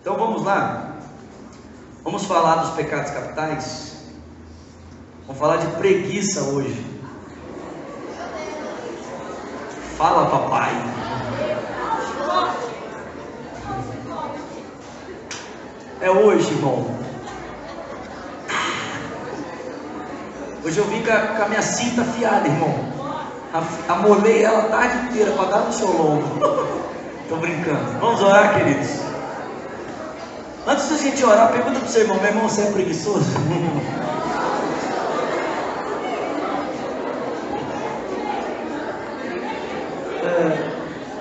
Então vamos lá, vamos falar dos pecados capitais. Vamos falar de preguiça hoje. Fala, papai. É hoje, irmão. Hoje eu vim com a minha cinta afiada, irmão. Amolei ela a tarde inteira para dar no seu lombo. Tô brincando. Vamos orar, queridos. Antes da gente orar, pergunta para o seu irmão: meu irmão, você é preguiçoso?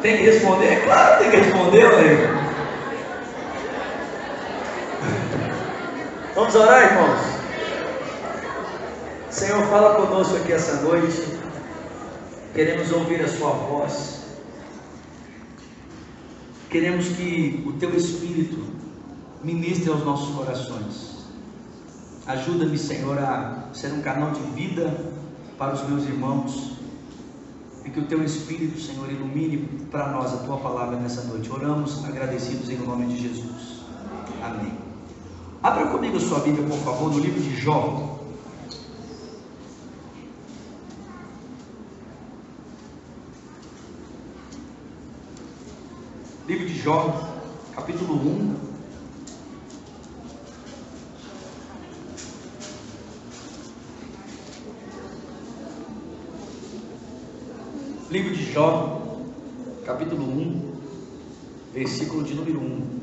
Tem que responder? É claro que tem que responder, velho. Vamos orar, irmãos? Senhor, fala conosco aqui essa noite. Queremos ouvir a sua voz. Queremos que o teu Espírito ministre aos nossos corações. Ajuda-me, Senhor, a ser um canal de vida para os meus irmãos, e que o teu Espírito, Senhor, ilumine para nós a tua palavra nessa noite. Oramos agradecidos em nome de Jesus. Amém. Abra comigo a sua Bíblia, por favor, no livro de Jó. Livro de Jó, capítulo 1. Livro de Jó, capítulo 1, versículo de número 1.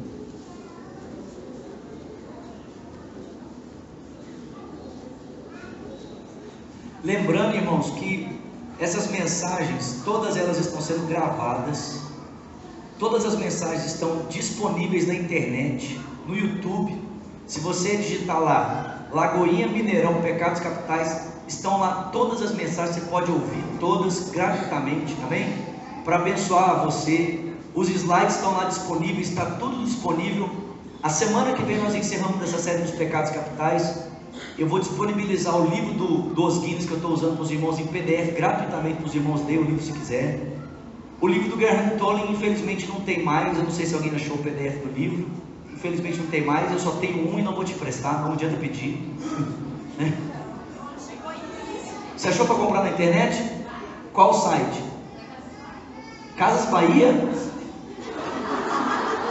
Lembrando, irmãos, que essas mensagens, todas elas estão sendo gravadas. Todas as mensagens estão disponíveis na internet, no YouTube. Se você digitar lá, Lagoinha Mineirão, Pecados Capitais, estão lá todas as mensagens, você pode ouvir todas gratuitamente, amém? Para abençoar você. Os slides estão lá disponíveis, está tudo disponível. A semana que vem nós encerramos essa série dos Pecados Capitais. Eu vou disponibilizar o livro dos Guinness que eu estou usando para os irmãos em PDF, gratuitamente para os irmãos lerem o livro se quiser. O livro do Graham Tolley, infelizmente não tem mais. Eu não sei se alguém achou o PDF do livro. Infelizmente não tem mais. Eu só tenho um e não vou te emprestar, não adianta pedir. Você achou para comprar na internet? Qual site? Casas Bahia?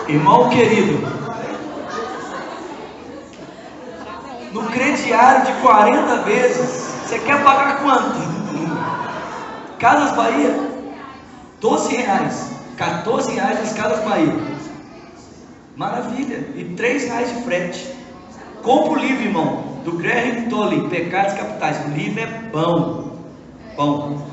Irmão querido, no crediário de 40 vezes, você quer pagar quanto? Casas Bahia? R$12, R$14 nas Casas Bahia. Maravilha. E R$3 de frete. Compra o livro, irmão, do Graham Tolley, Pecados Capitais. O livro é bom. Bom.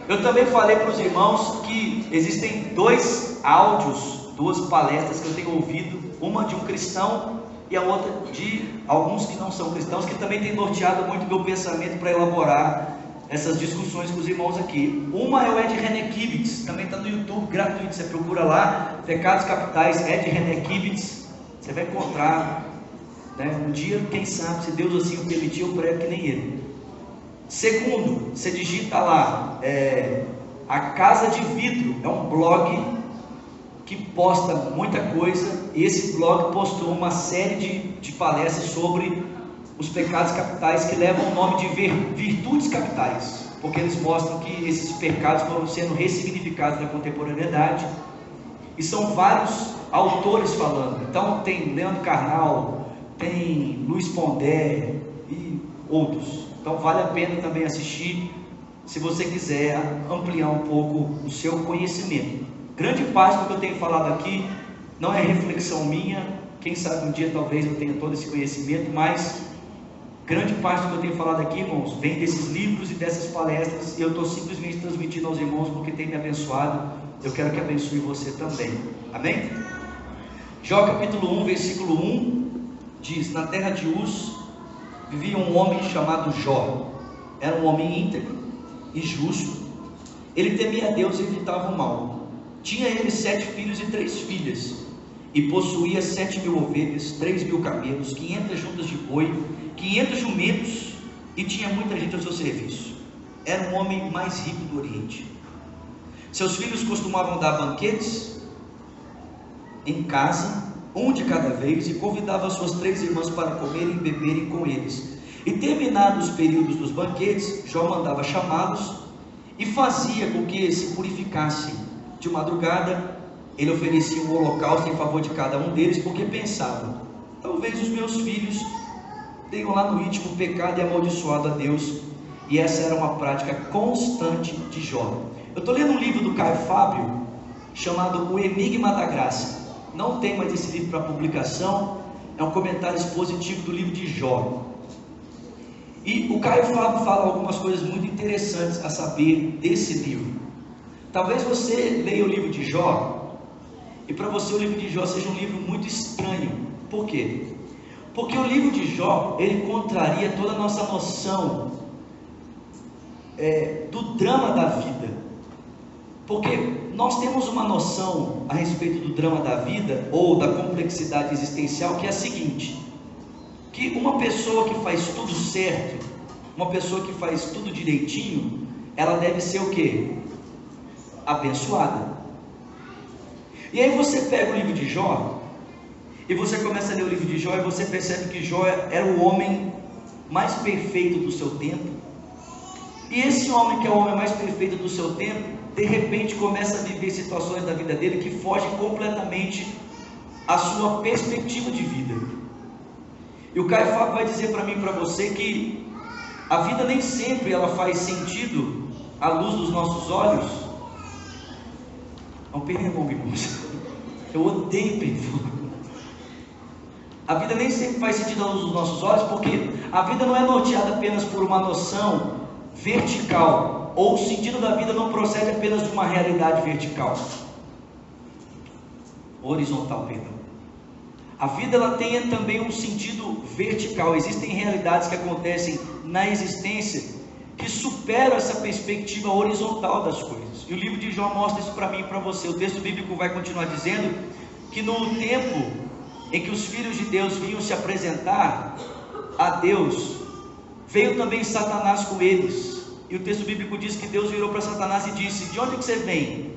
Eu também falei para os irmãos que existem dois áudios, duas palestras que eu tenho ouvido. Uma de um cristão e a outra de alguns que não são cristãos, que também tem norteado muito meu pensamento para elaborar essas discussões com os irmãos aqui. Uma é o Ed René-Kivitz, também está no YouTube, gratuito. Você procura lá, Pecados Capitais, Ed René-Kivitz, você vai encontrar, né? Um dia, quem sabe, se Deus assim o permitir, eu prego que nem ele. Segundo, você digita lá, A Casa de Vidro, é um blog que posta muita coisa, e esse blog postou uma série de palestras sobre os pecados capitais, que levam o nome de virtudes capitais, porque eles mostram que esses pecados foram sendo ressignificados na contemporaneidade, e são vários autores falando. Então tem Leandro Carnal, tem Luiz Pondé e outros. Então vale a pena também assistir, se você quiser ampliar um pouco o seu conhecimento. Grande parte do que eu tenho falado aqui não é reflexão minha, quem sabe um dia talvez eu tenha todo esse conhecimento, mas grande parte do que eu tenho falado aqui, irmãos, vem desses livros e dessas palestras, e eu estou simplesmente transmitindo aos irmãos porque tem me abençoado. Eu quero que abençoe você também, amém? Jó capítulo 1, versículo 1 diz: na terra de Uz vivia um homem chamado Jó. Era um homem íntegro e justo. Ele temia a Deus e evitava o mal. Tinha ele 7 filhos e 3 filhas, e possuía 7.000 ovelhas, 3.000 camelos, 500 juntas de boi, 500 jumentos, e tinha muita gente ao seu serviço. Era o homem mais rico do Oriente. Seus filhos costumavam dar banquetes em casa um de cada vez, e convidava suas 3 irmãs para comerem e beberem com eles. E terminados os períodos dos banquetes, Jó mandava chamá-los e fazia com que se purificassem. De madrugada, ele oferecia um holocausto em favor de cada um deles, porque pensava: talvez os meus filhos tenham lá no íntimo pecado e amaldiçoado a Deus. E essa era uma prática constante de Jó. Eu estou lendo um livro do Caio Fábio, chamado O Enigma da Graça. Não tem mais esse livro para publicação, é um comentário expositivo do livro de Jó. E o Caio Fábio fala algumas coisas muito interessantes a saber desse livro. Talvez você leia o livro de Jó, e para você o livro de Jó seja um livro muito estranho. Por quê? Porque o livro de Jó, ele contraria toda a nossa noção do drama da vida. Porque nós temos uma noção a respeito do drama da vida, ou da complexidade existencial, que é a seguinte: que uma pessoa que faz tudo certo, uma pessoa que faz tudo direitinho, ela deve ser o quê? Abençoada. E aí você pega o livro de Jó, e você começa a ler o livro de Jó, e você percebe que Jó era o homem mais perfeito do seu tempo. E esse homem, que é o homem mais perfeito do seu tempo, de repente começa a viver situações da vida dele que fogem completamente à sua perspectiva de vida. E o Caio Fábio vai dizer para mim e para você que a vida nem sempre ela faz sentido à luz dos nossos olhos. Não ping-pong, irmãos. Eu odeio ping-pong. A vida nem sempre faz sentido à luz dos nossos olhos, porque a vida não é norteada apenas por uma noção vertical, ou o sentido da vida não procede apenas de uma realidade vertical, horizontal, perdão. A vida ela tem também um sentido vertical. Existem realidades que acontecem na existência que superam essa perspectiva horizontal das coisas. E o livro de Jó mostra isso para mim e para você. O texto bíblico vai continuar dizendo que no tempo em que os filhos de Deus vinham se apresentar a Deus, veio também Satanás com eles. E o texto bíblico diz que Deus virou para Satanás e disse: de onde que você vem?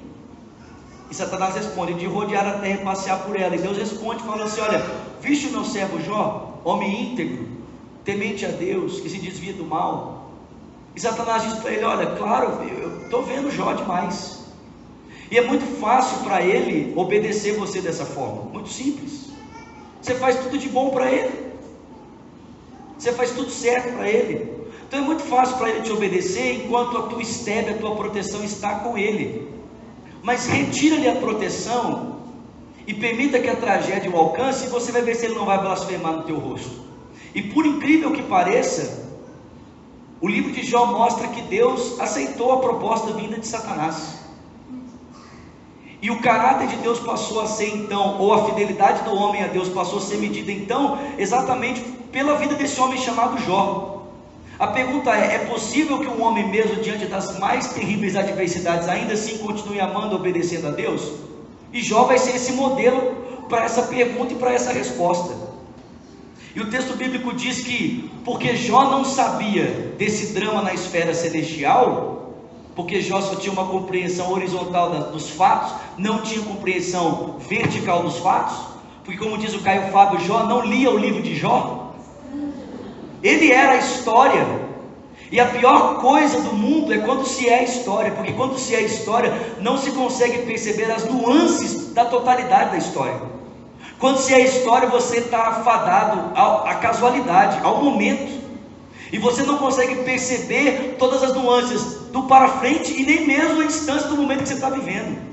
E Satanás responde: de rodear a terra e passear por ela. E Deus responde, falando assim: olha, viste o meu servo Jó, homem íntegro, temente a Deus, que se desvia do mal? E Satanás diz para ele: olha, claro, eu estou vendo Jó demais. E é muito fácil para ele obedecer você dessa forma, muito simples. Você faz tudo de bom para ele, você faz tudo certo para ele. Então é muito fácil para ele te obedecer, enquanto a tua estebe, a tua proteção está com ele. Mas retira-lhe a proteção e permita que a tragédia o alcance, e você vai ver se ele não vai blasfemar no teu rosto. E por incrível que pareça, o livro de Jó mostra que Deus aceitou a proposta vinda de Satanás. E o caráter de Deus passou a ser então, ou a fidelidade do homem a Deus passou a ser medida então, exatamente pela vida desse homem chamado Jó. A pergunta é possível que um homem mesmo diante das mais terríveis adversidades ainda assim continue amando e obedecendo a Deus? E Jó vai ser esse modelo para essa pergunta e para essa resposta. E o texto bíblico diz que, porque Jó não sabia desse drama na esfera celestial, porque Jó só tinha uma compreensão horizontal dos fatos, não tinha compreensão vertical dos fatos, porque como diz o Caio Fábio, Jó não lia o livro de Jó, ele era a história. E a pior coisa do mundo é quando se é história, porque quando se é história, não se consegue perceber as nuances da totalidade da história. Quando se é história, você está afadado à casualidade, ao momento, e você não consegue perceber todas as nuances do para frente, e nem mesmo a distância do momento que você está vivendo.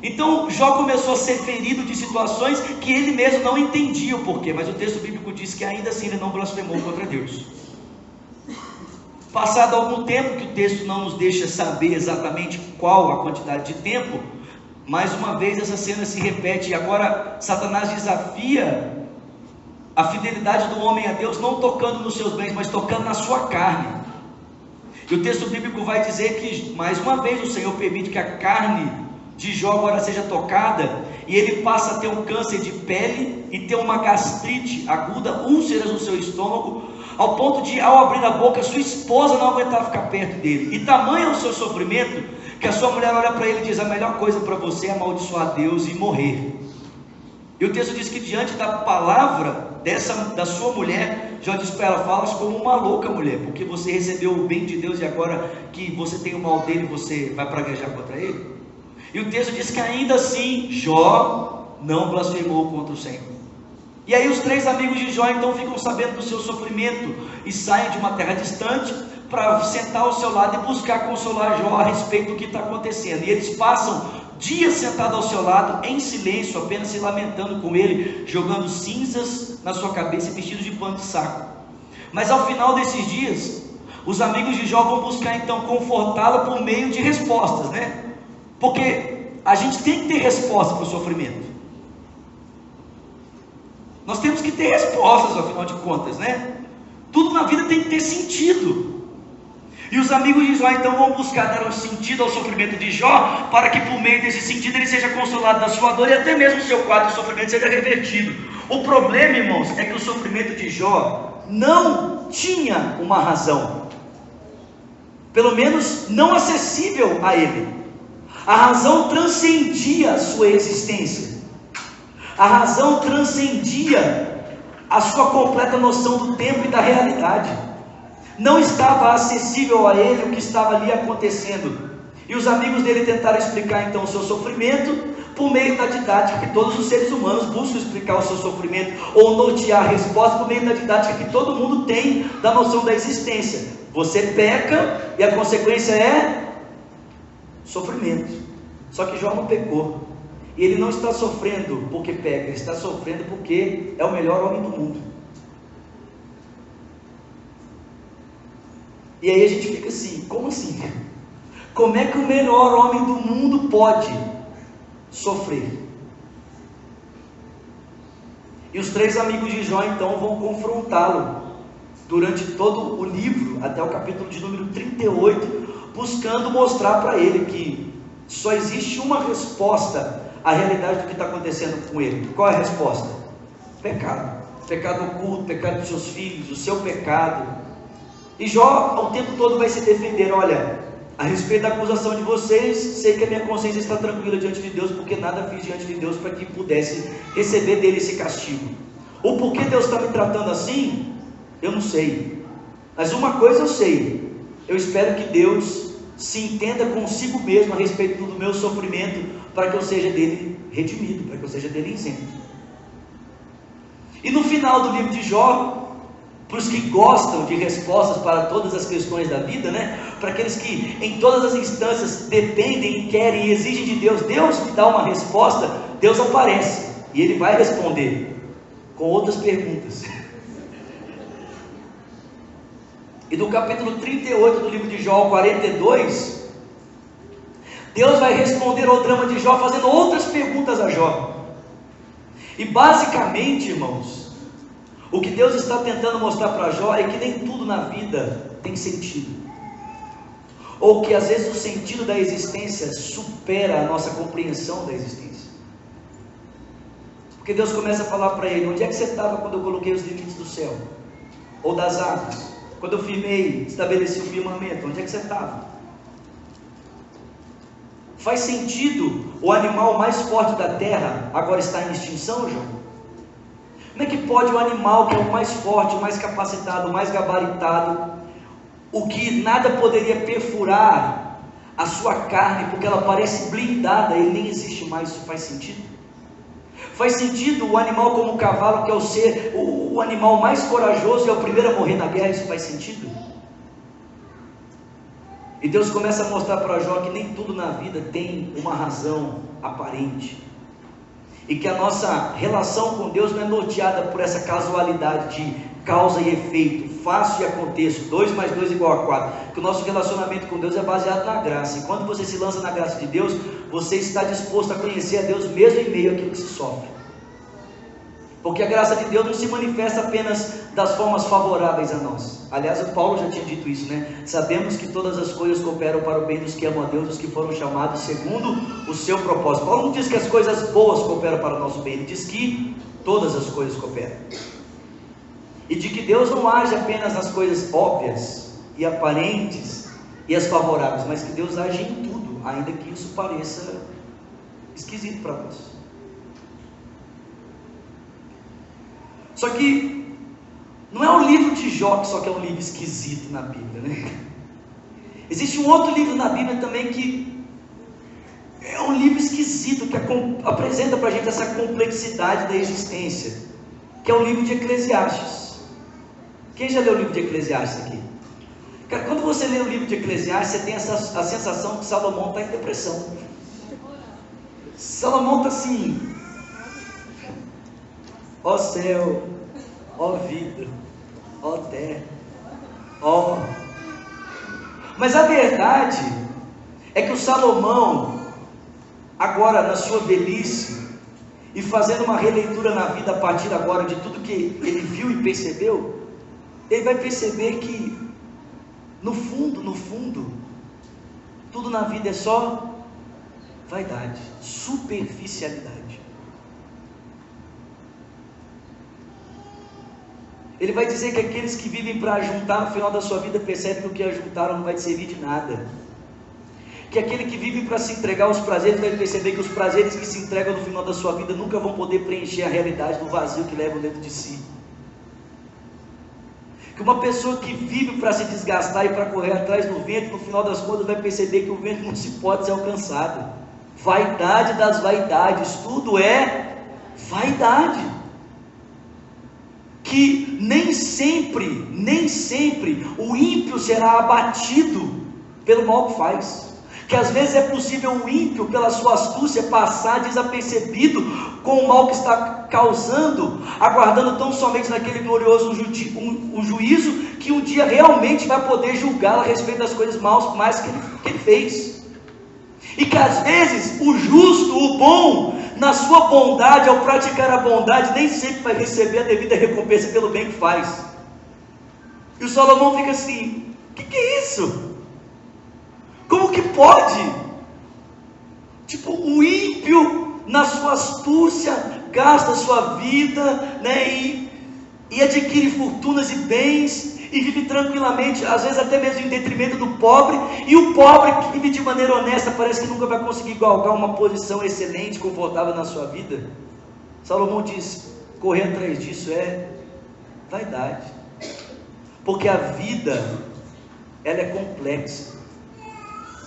Então Jó começou a ser ferido de situações que ele mesmo não entendia o porquê, mas o texto bíblico diz que ainda assim ele não blasfemou contra Deus. Passado algum tempo, que o texto não nos deixa saber exatamente qual a quantidade de tempo, mais uma vez essa cena se repete, e agora Satanás desafia a fidelidade do homem a Deus, não tocando nos seus bens, mas tocando na sua carne. E o texto bíblico vai dizer que mais uma vez o Senhor permite que a carne de Jó agora seja tocada, e ele passa a ter um câncer de pele e ter uma gastrite aguda, úlceras no seu estômago, ao ponto de, ao abrir a boca, sua esposa não aguentava ficar perto dele. E tamanho é o seu sofrimento, que a sua mulher olha para ele e diz: a melhor coisa para você é amaldiçoar Deus e morrer. E o texto diz que diante da palavra da sua mulher, Jó diz para ela: falas como uma louca mulher, porque você recebeu o bem de Deus e agora que você tem o mal dele, você vai praguejar contra ele. E o texto diz que ainda assim Jó não blasfemou contra o Senhor. E aí os 3 amigos de Jó então ficam sabendo do seu sofrimento e saem de uma terra distante para sentar ao seu lado e buscar consolar Jó a respeito do que está acontecendo. E eles passam dias sentados ao seu lado, em silêncio, apenas se lamentando com ele, jogando cinzas na sua cabeça e vestidos de pano de saco. Mas ao final desses dias, os amigos de Jó vão buscar então confortá-lo por meio de respostas, né? Porque a gente tem que ter resposta para o sofrimento. Nós temos que ter respostas, afinal de contas, né? Tudo na vida tem que ter sentido. E os amigos de Jó então vão buscar dar um sentido ao sofrimento de Jó, para que por meio desse sentido ele seja consolado da sua dor e até mesmo o seu quadro de sofrimento seja revertido. O problema, irmãos, é que o sofrimento de Jó não tinha uma razão, pelo menos não acessível a ele. A razão transcendia a sua existência, a razão transcendia a sua completa noção do tempo e da realidade. Não estava acessível a ele o que estava ali acontecendo. E os amigos dele tentaram explicar então o seu sofrimento por meio da didática que todos os seres humanos buscam explicar o seu sofrimento, ou nortear a resposta por meio da didática que todo mundo tem da noção da existência. Você peca e a consequência é sofrimento. Só que Jó não pecou. E ele não está sofrendo porque peca, ele está sofrendo porque é o melhor homem do mundo. E aí a gente fica assim: como assim? Como é que o melhor homem do mundo pode sofrer? E os 3 amigos de Jó então vão confrontá-lo durante todo o livro, até o capítulo de número 38, buscando mostrar para ele que só existe uma resposta à realidade do que está acontecendo com ele. Qual é a resposta? Pecado. Pecado oculto, pecado dos seus filhos, o seu pecado. E Jó o tempo todo vai se defender: olha, a respeito da acusação de vocês, sei que a minha consciência está tranquila diante de Deus, porque nada fiz diante de Deus para que pudesse receber dele esse castigo. O porquê Deus está me tratando assim, eu não sei. Mas uma coisa eu sei: eu espero que Deus se entenda consigo mesmo a respeito do meu sofrimento, para que eu seja dele redimido, para que eu seja dele isento. E no final do livro de Jó, para os que gostam de respostas para todas as questões da vida, né? Para aqueles que em todas as instâncias dependem, querem e exigem de Deus, Deus me dá uma resposta, Deus aparece e ele vai responder com outras perguntas. E do capítulo 38 do livro de Jó ao 42, Deus vai responder ao drama de Jó fazendo outras perguntas a Jó. E basicamente, irmãos, o que Deus está tentando mostrar para Jó é que nem tudo na vida tem sentido, ou que às vezes o sentido da existência supera a nossa compreensão da existência. Porque Deus começa a falar para ele: onde é que você estava quando eu coloquei os limites do céu, ou das águas? Quando eu estabeleci o firmamento, onde é que você estava? Faz sentido o animal mais forte da terra agora está em extinção, Jó? Como é que pode o animal que é o mais forte, o mais capacitado, o mais gabaritado, o que nada poderia perfurar a sua carne, porque ela parece blindada, ele nem existe mais? Isso faz sentido? Faz sentido o animal como o cavalo, que é o animal mais corajoso e é o primeiro a morrer na guerra? Isso faz sentido? E Deus começa a mostrar para Jó que nem tudo na vida tem uma razão aparente, e que a nossa relação com Deus não é norteada por essa casualidade de causa e efeito, faço e aconteço, 2 mais 2 igual a 4, que o nosso relacionamento com Deus é baseado na graça. E quando você se lança na graça de Deus, você está disposto a conhecer a Deus mesmo em meio àquilo que se sofre, porque a graça de Deus não se manifesta apenas das formas favoráveis a nós. Aliás, o Paulo já tinha dito isso, né? Sabemos que todas as coisas cooperam para o bem dos que amam a Deus, dos que foram chamados segundo o seu propósito. Paulo não diz que as coisas boas cooperam para o nosso bem, ele diz que todas as coisas cooperam, e de que Deus não age apenas nas coisas óbvias e aparentes e as favoráveis, mas que Deus age em tudo, ainda que isso pareça esquisito para nós. Só que não é o livro de Jó que só que é um livro esquisito na Bíblia, né? Existe um outro livro na Bíblia também que é um livro esquisito, que apresenta para a gente essa complexidade da existência, que é o livro de Eclesiastes. Quem já leu o livro de Eclesiastes aqui? Cara, quando você lê o livro de Eclesiastes, você tem a sensação que Salomão está em depressão. Salomão está assim: ó céu, ó vida, ó terra, ó. Mas a verdade é que o Salomão, agora na sua velhice, e fazendo uma releitura na vida a partir agora de tudo que ele viu e percebeu, ele vai perceber que no fundo, tudo na vida é só vaidade, superficialidade. Ele vai dizer que aqueles que vivem para juntar no final da sua vida percebem que o que ajuntaram não vai te servir de nada. Que aquele que vive para se entregar aos prazeres vai perceber que os prazeres que se entregam no final da sua vida nunca vão poder preencher a realidade do vazio que levam dentro de si. Que uma pessoa que vive para se desgastar e para correr atrás do vento, no final das contas vai perceber que o vento não se pode ser alcançado. Vaidade das vaidades, tudo é vaidade. Que nem sempre o ímpio será abatido pelo mal que faz. Que às vezes é possível o ímpio, pela sua astúcia, passar desapercebido com o mal que está causando, aguardando tão somente naquele glorioso juízo, que um dia realmente vai poder julgá-lo a respeito das coisas más que ele fez. E que às vezes o justo, o bom, na sua bondade, ao praticar a bondade, nem sempre vai receber a devida recompensa pelo bem que faz. E o Salomão fica assim: o que é isso? Como que pode? Tipo, o ímpio, na sua astúcia, gasta a sua vida, né, e adquire fortunas e bens, e vive tranquilamente, às vezes até mesmo em detrimento do pobre, e o pobre que vive de maneira honesta, parece que nunca vai conseguir galgar uma posição excelente, confortável na sua vida. Salomão diz: correr atrás disso é vaidade, porque a vida, ela é complexa.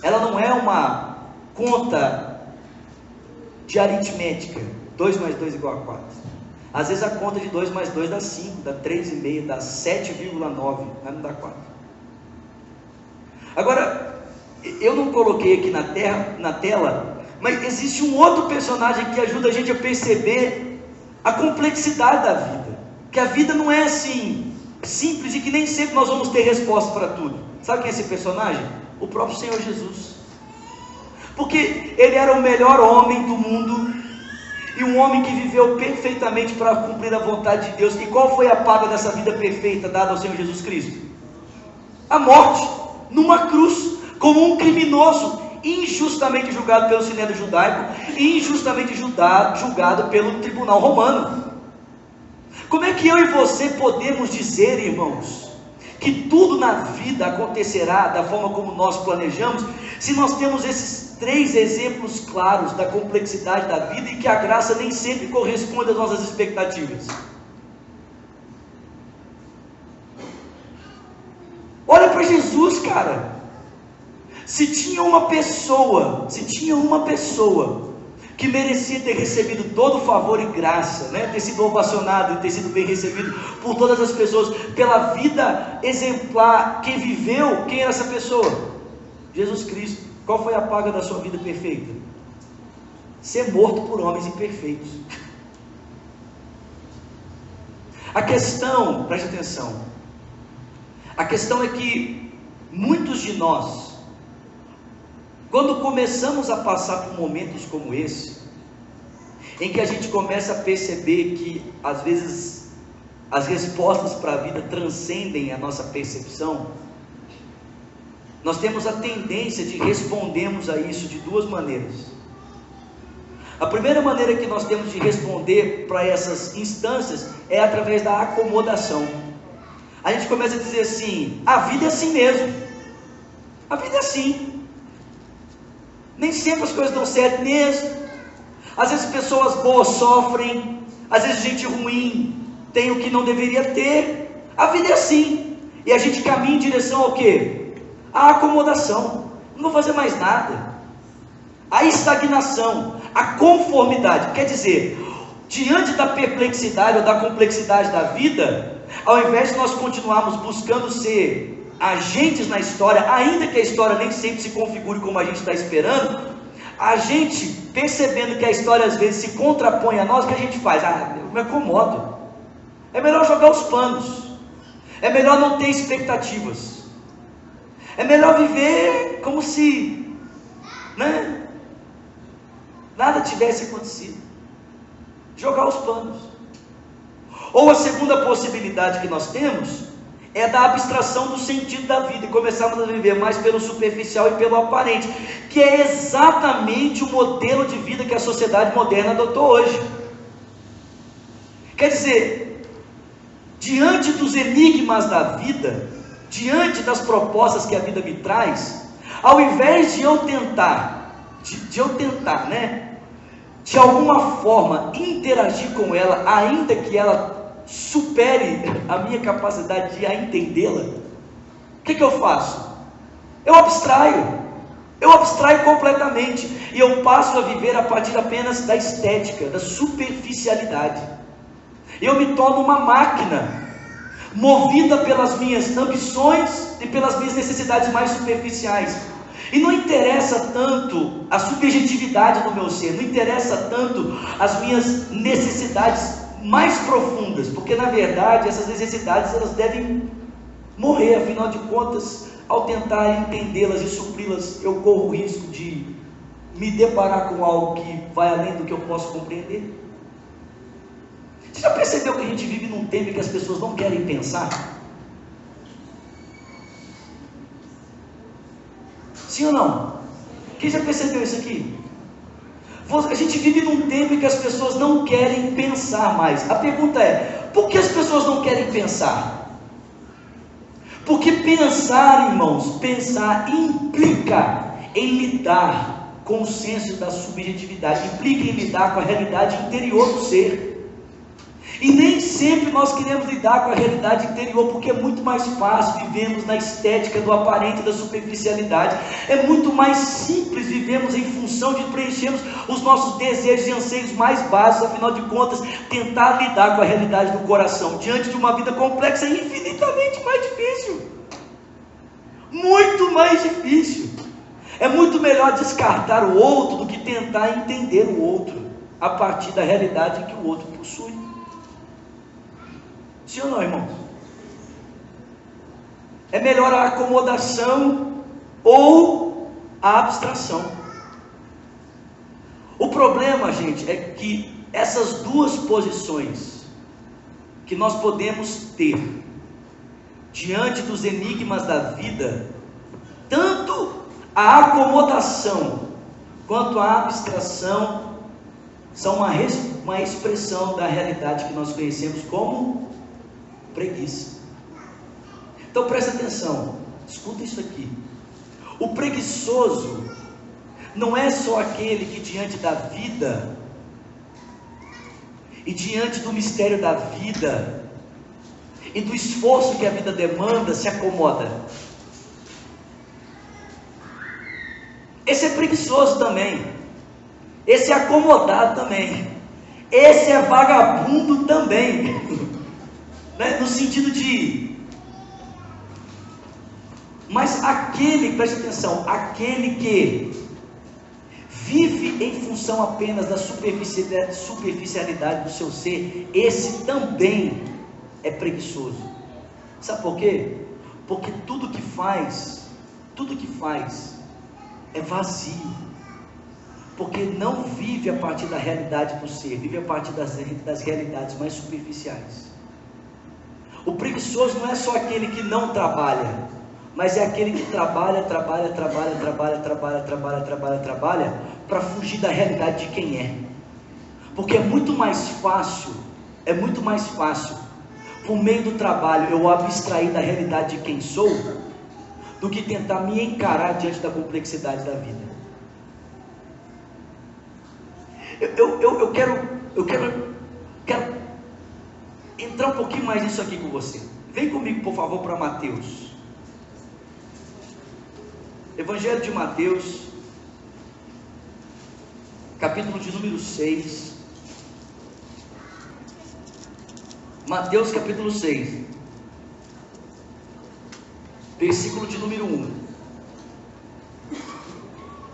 Ela não é uma conta de aritmética, 2 mais 2 igual a 4. Às vezes a conta de 2 mais 2 dá 5, dá 3,5, dá 7,9, mas não dá 4. Agora, eu não coloquei aqui na tela, mas existe um outro personagem que ajuda a gente a perceber a complexidade da vida. Que a vida não é assim, simples, e que nem sempre nós vamos ter resposta para tudo. Sabe quem é esse personagem? O próprio Senhor Jesus. Porque ele era o melhor homem do mundo, e um homem que viveu perfeitamente para cumprir a vontade de Deus. E qual foi a paga dessa vida perfeita dada ao Senhor Jesus Cristo? A morte, numa cruz, como um criminoso, injustamente julgado pelo Sinédrio judaico, e injustamente julgado pelo tribunal romano. Como é que eu e você podemos dizer, irmãos, que tudo na vida acontecerá da forma como nós planejamos, se nós temos esses 3 exemplos claros da complexidade da vida, e que a graça nem sempre corresponde às nossas expectativas? Olha para Jesus, cara. Se tinha uma pessoa que merecia ter recebido todo o favor e graça, né? Ter sido ovacionado e ter sido bem recebido por todas as pessoas, pela vida exemplar que viveu, quem era essa pessoa? Jesus Cristo. Qual foi a paga da sua vida perfeita? Ser morto por homens imperfeitos. A questão, preste atenção, a questão é que muitos de nós, quando começamos a passar por momentos como esse, em que a gente começa a perceber que às vezes as respostas para a vida transcendem a nossa percepção, nós temos a tendência de respondermos a isso de 2 maneiras. A primeira maneira que nós temos de responder para essas instâncias é através da acomodação. A gente começa a dizer assim: a vida é assim mesmo, a vida é assim, nem sempre as coisas dão certo mesmo, às vezes pessoas boas sofrem, às vezes gente ruim tem o que não deveria ter. A vida é assim, e a gente caminha em direção ao quê? A acomodação. Não vou fazer mais nada. A estagnação, a conformidade. Quer dizer, diante da perplexidade ou da complexidade da vida, ao invés de nós continuarmos buscando ser agentes na história, ainda que a história nem sempre se configure como a gente está esperando, a gente, percebendo que a história às vezes se contrapõe a nós, o que a gente faz? Eu me acomodo. É melhor jogar os panos. É melhor não ter expectativas. É melhor viver como se, nada tivesse acontecido. Jogar os panos. Ou a segunda possibilidade que nós temos é da abstração do sentido da vida, e começarmos a viver mais pelo superficial e pelo aparente, que é exatamente o modelo de vida que a sociedade moderna adotou hoje. Quer dizer, diante dos enigmas da vida, diante das propostas que a vida me traz, ao invés de eu tentar, de alguma forma interagir com ela, ainda que ela supere a minha capacidade de a entendê-la, o que eu faço? Eu abstraio completamente, e eu passo a viver a partir apenas da estética, da superficialidade. Eu me torno uma máquina, movida pelas minhas ambições e pelas minhas necessidades mais superficiais. E não interessa tanto a subjetividade do meu ser, não interessa tanto as minhas necessidades mais profundas, porque na verdade essas necessidades elas devem morrer. Afinal de contas, ao tentar entendê-las e supri-las, eu corro o risco de me deparar com algo que vai além do que eu posso compreender. Você já percebeu que a gente vive num tempo em que as pessoas não querem pensar? Sim ou não? Quem já percebeu isso aqui? A gente vive num tempo em que as pessoas não querem pensar mais. A pergunta é, por que as pessoas não querem pensar? Porque pensar, irmãos, pensar implica em lidar com o senso da subjetividade, implica em lidar com a realidade interior do ser. E nem sempre nós queremos lidar com a realidade interior, porque é muito mais fácil vivermos na estética do aparente, da superficialidade. É muito mais simples vivermos em função de preenchermos os nossos desejos e anseios mais básicos. Afinal de contas, tentar lidar com a realidade do coração diante de uma vida complexa é infinitamente mais difícil. Muito mais difícil. É muito melhor descartar o outro do que tentar entender o outro a partir da realidade que o outro possui. Sim ou não, irmãos? É melhor a acomodação ou a abstração. O problema, gente, é que essas duas posições que nós podemos ter diante dos enigmas da vida, tanto a acomodação quanto a abstração, são uma expressão da realidade que nós conhecemos como preguiça. Então presta atenção, escuta isso aqui. O preguiçoso não é só aquele que diante da vida e diante do mistério da vida e do esforço que a vida demanda se acomoda. Esse é preguiçoso também, esse é acomodado também, esse é vagabundo também, no sentido de, mas aquele, preste atenção, aquele que vive em função apenas da superficialidade do seu ser, esse também é preguiçoso. Sabe por quê? Porque tudo que faz é vazio, porque não vive a partir da realidade do ser, vive a partir das realidades mais superficiais. O preguiçoso não é só aquele que não trabalha, mas é aquele que trabalha para fugir da realidade de quem é. Porque é muito mais fácil, por meio do trabalho, eu abstrair da realidade de quem sou, do que tentar me encarar diante da complexidade da vida. Eu quero entrar um pouquinho mais nisso aqui com você. Vem comigo, por favor, para Mateus. Evangelho de Mateus, capítulo de número 6. Mateus capítulo 6, versículo de número 1.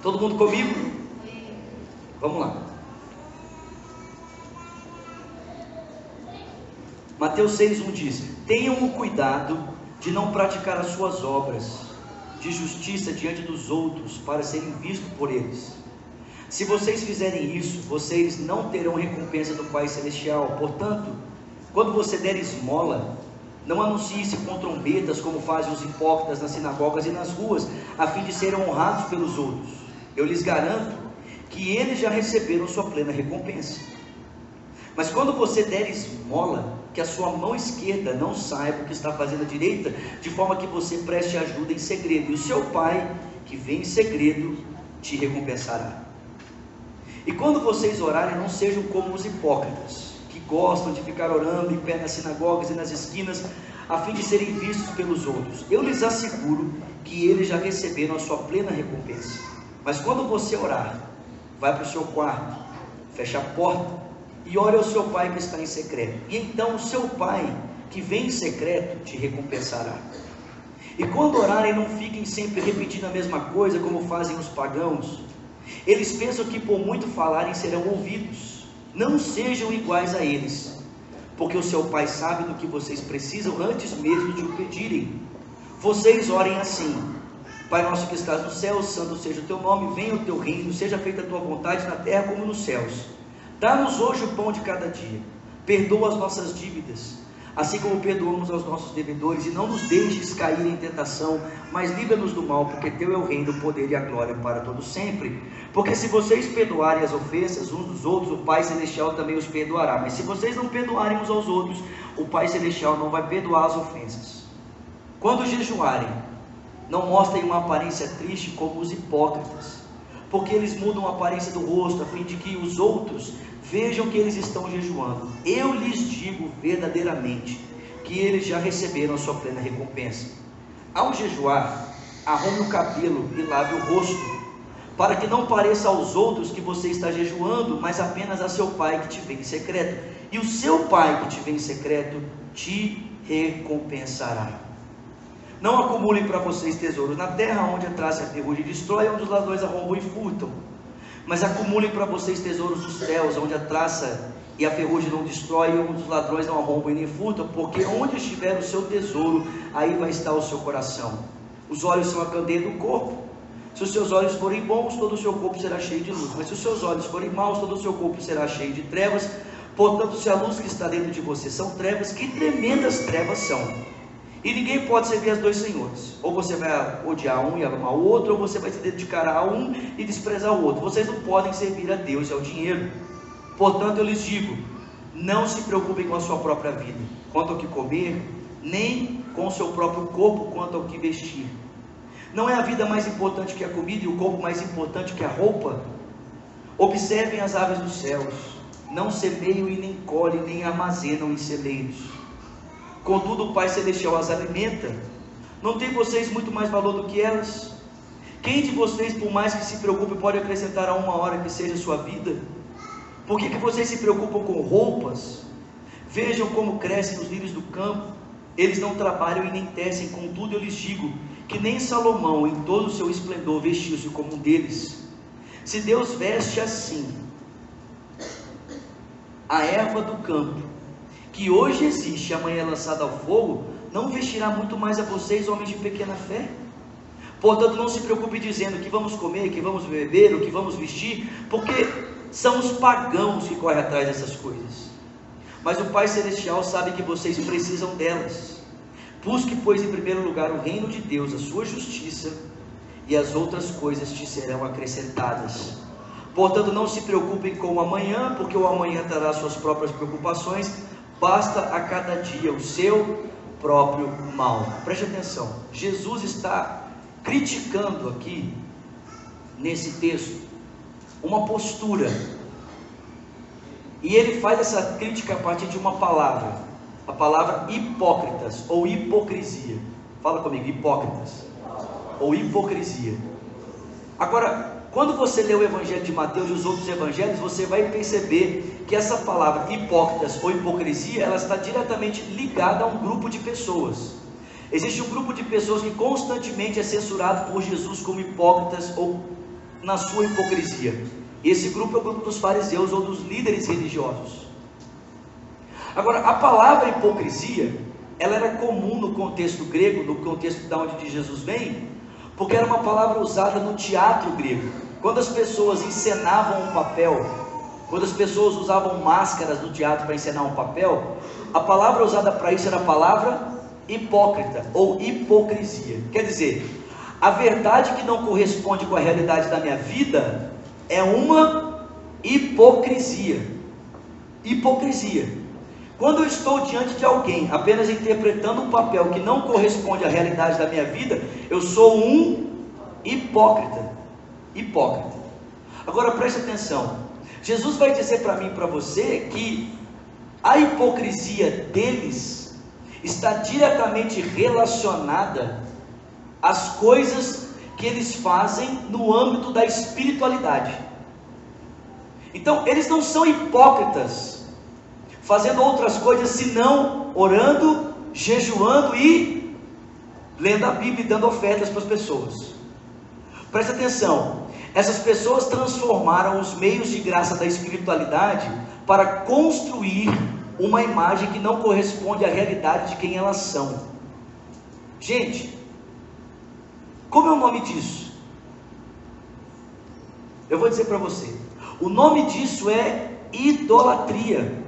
Todo mundo comigo? Vamos lá. Mateus 6:1 diz: tenham o cuidado de não praticar as suas obras de justiça diante dos outros, para serem vistos por eles. Se vocês fizerem isso, vocês não terão recompensa do Pai Celestial. Portanto, quando você der esmola, não anuncie-se com trombetas, como fazem os hipócritas nas sinagogas e nas ruas, a fim de serem honrados pelos outros. Eu lhes garanto que eles já receberam sua plena recompensa. Mas quando você der esmola, que a sua mão esquerda não saiba o que está fazendo a direita, de forma que você preste ajuda em segredo, e o seu Pai, que vem em segredo, te recompensará. E quando vocês orarem, não sejam como os hipócritas, que gostam de ficar orando em pé nas sinagogas e nas esquinas, a fim de serem vistos pelos outros. Eu lhes asseguro que eles já receberam a sua plena recompensa. Mas quando você orar, vai para o seu quarto, fecha a porta e ore ao seu Pai que está em secreto, e então o seu Pai que vem em secreto te recompensará. E quando orarem, não fiquem sempre repetindo a mesma coisa, como fazem os pagãos. Eles pensam que por muito falarem serão ouvidos. Não sejam iguais a eles, porque o seu Pai sabe do que vocês precisam antes mesmo de o pedirem. Vocês orem assim: Pai nosso que estás no céu, santo seja o teu nome, venha o teu reino, seja feita a tua vontade na terra como nos céus. Dá-nos hoje o pão de cada dia. Perdoa as nossas dívidas, assim como perdoamos aos nossos devedores, e não nos deixes cair em tentação, mas livra-nos do mal, porque teu é o reino, o poder e a glória para todos sempre. Porque se vocês perdoarem as ofensas uns dos outros, o Pai Celestial também os perdoará. Mas se vocês não perdoarem uns aos outros, o Pai Celestial não vai perdoar as ofensas. Quando jejuarem, não mostrem uma aparência triste como os hipócritas, porque eles mudam a aparência do rosto, a fim de que os outros vejam que eles estão jejuando. Eu lhes digo verdadeiramente que eles já receberam a sua plena recompensa. Ao jejuar, arrume o cabelo e lave o rosto, para que não pareça aos outros que você está jejuando, mas apenas a seu Pai que te vê em secreto. E o seu Pai que te vê em secreto te recompensará. Não acumulem para vocês tesouros na terra, onde a traça e a ferrugem destrói, onde os ladrões arrombam e furtam. Mas acumulem para vocês tesouros dos céus, onde a traça e a ferrugem não destrói, onde os ladrões não arrombam e nem furtam, porque onde estiver o seu tesouro, aí vai estar o seu coração. Os olhos são a candeia do corpo. Se os seus olhos forem bons, todo o seu corpo será cheio de luz. Mas se os seus olhos forem maus, todo o seu corpo será cheio de trevas. Portanto, se a luz que está dentro de você são trevas, que tremendas trevas são! E ninguém pode servir aos dois senhores. Ou você vai odiar um e amar o outro, ou você vai se dedicar a um e desprezar o outro. Vocês não podem servir a Deus e ao dinheiro. Portanto, eu lhes digo: não se preocupem com a sua própria vida, quanto ao que comer, nem com o seu próprio corpo, quanto ao que vestir. Não é a vida mais importante que a comida, e o corpo mais importante que a roupa? Observem as aves dos céus: não semeiam e nem colhem, nem armazenam em celeiros. Contudo, o Pai Celestial as alimenta. Não tem vocês muito mais valor do que elas? Quem de vocês, por mais que se preocupe, pode acrescentar a uma hora que seja a sua vida? Por que vocês se preocupam com roupas? Vejam como crescem os lírios do campo. Eles não trabalham e nem tecem. Contudo, eu lhes digo que nem Salomão, em todo o seu esplendor, vestiu-se como um deles. Se Deus veste assim a erva do campo, que hoje existe e amanhã é lançada ao fogo, não vestirá muito mais a vocês, homens de pequena fé? Portanto, não se preocupe dizendo o que vamos comer, o que vamos beber, o que vamos vestir, porque são os pagãos que correm atrás dessas coisas. Mas o Pai Celestial sabe que vocês precisam delas. Busque, pois, em primeiro lugar o reino de Deus, a sua justiça, e as outras coisas te serão acrescentadas. Portanto, não se preocupem com o amanhã, porque o amanhã trará suas próprias preocupações. Basta a cada dia o seu próprio mal. Preste atenção, Jesus está criticando aqui, nesse texto, uma postura, e ele faz essa crítica a partir de uma palavra. a palavra hipócritas ou hipocrisia. Fala comigo, hipócritas ou hipocrisia. Agora, quando você lê o Evangelho de Mateus e os outros evangelhos, você vai perceber que essa palavra hipócritas ou hipocrisia, ela está diretamente ligada a um grupo de pessoas. Existe um grupo de pessoas que constantemente é censurado por Jesus como hipócritas ou na sua hipocrisia. Esse grupo é o grupo dos fariseus ou dos líderes religiosos. Agora, a palavra hipocrisia, ela era comum no contexto grego, no contexto da onde Jesus vem, porque era uma palavra usada no teatro grego. Quando as pessoas encenavam um papel, quando as pessoas usavam máscaras no teatro para encenar um papel, a palavra usada para isso era a palavra hipócrita ou hipocrisia. Quer dizer, a verdade que não corresponde com a realidade da minha vida é uma hipocrisia. Hipocrisia. Quando eu estou diante de alguém apenas interpretando um papel que não corresponde à realidade da minha vida, eu sou um hipócrita. Hipócrita. Agora preste atenção. Jesus vai dizer para mim e para você que a hipocrisia deles está diretamente relacionada às coisas que eles fazem no âmbito da espiritualidade. Então, eles não são hipócritas fazendo outras coisas senão orando, jejuando e lendo a Bíblia e dando ofertas para as pessoas. Preste atenção, essas pessoas transformaram os meios de graça da espiritualidade para construir uma imagem que não corresponde à realidade de quem elas são. Gente, como é o nome disso? Eu vou dizer para você, o nome disso é idolatria.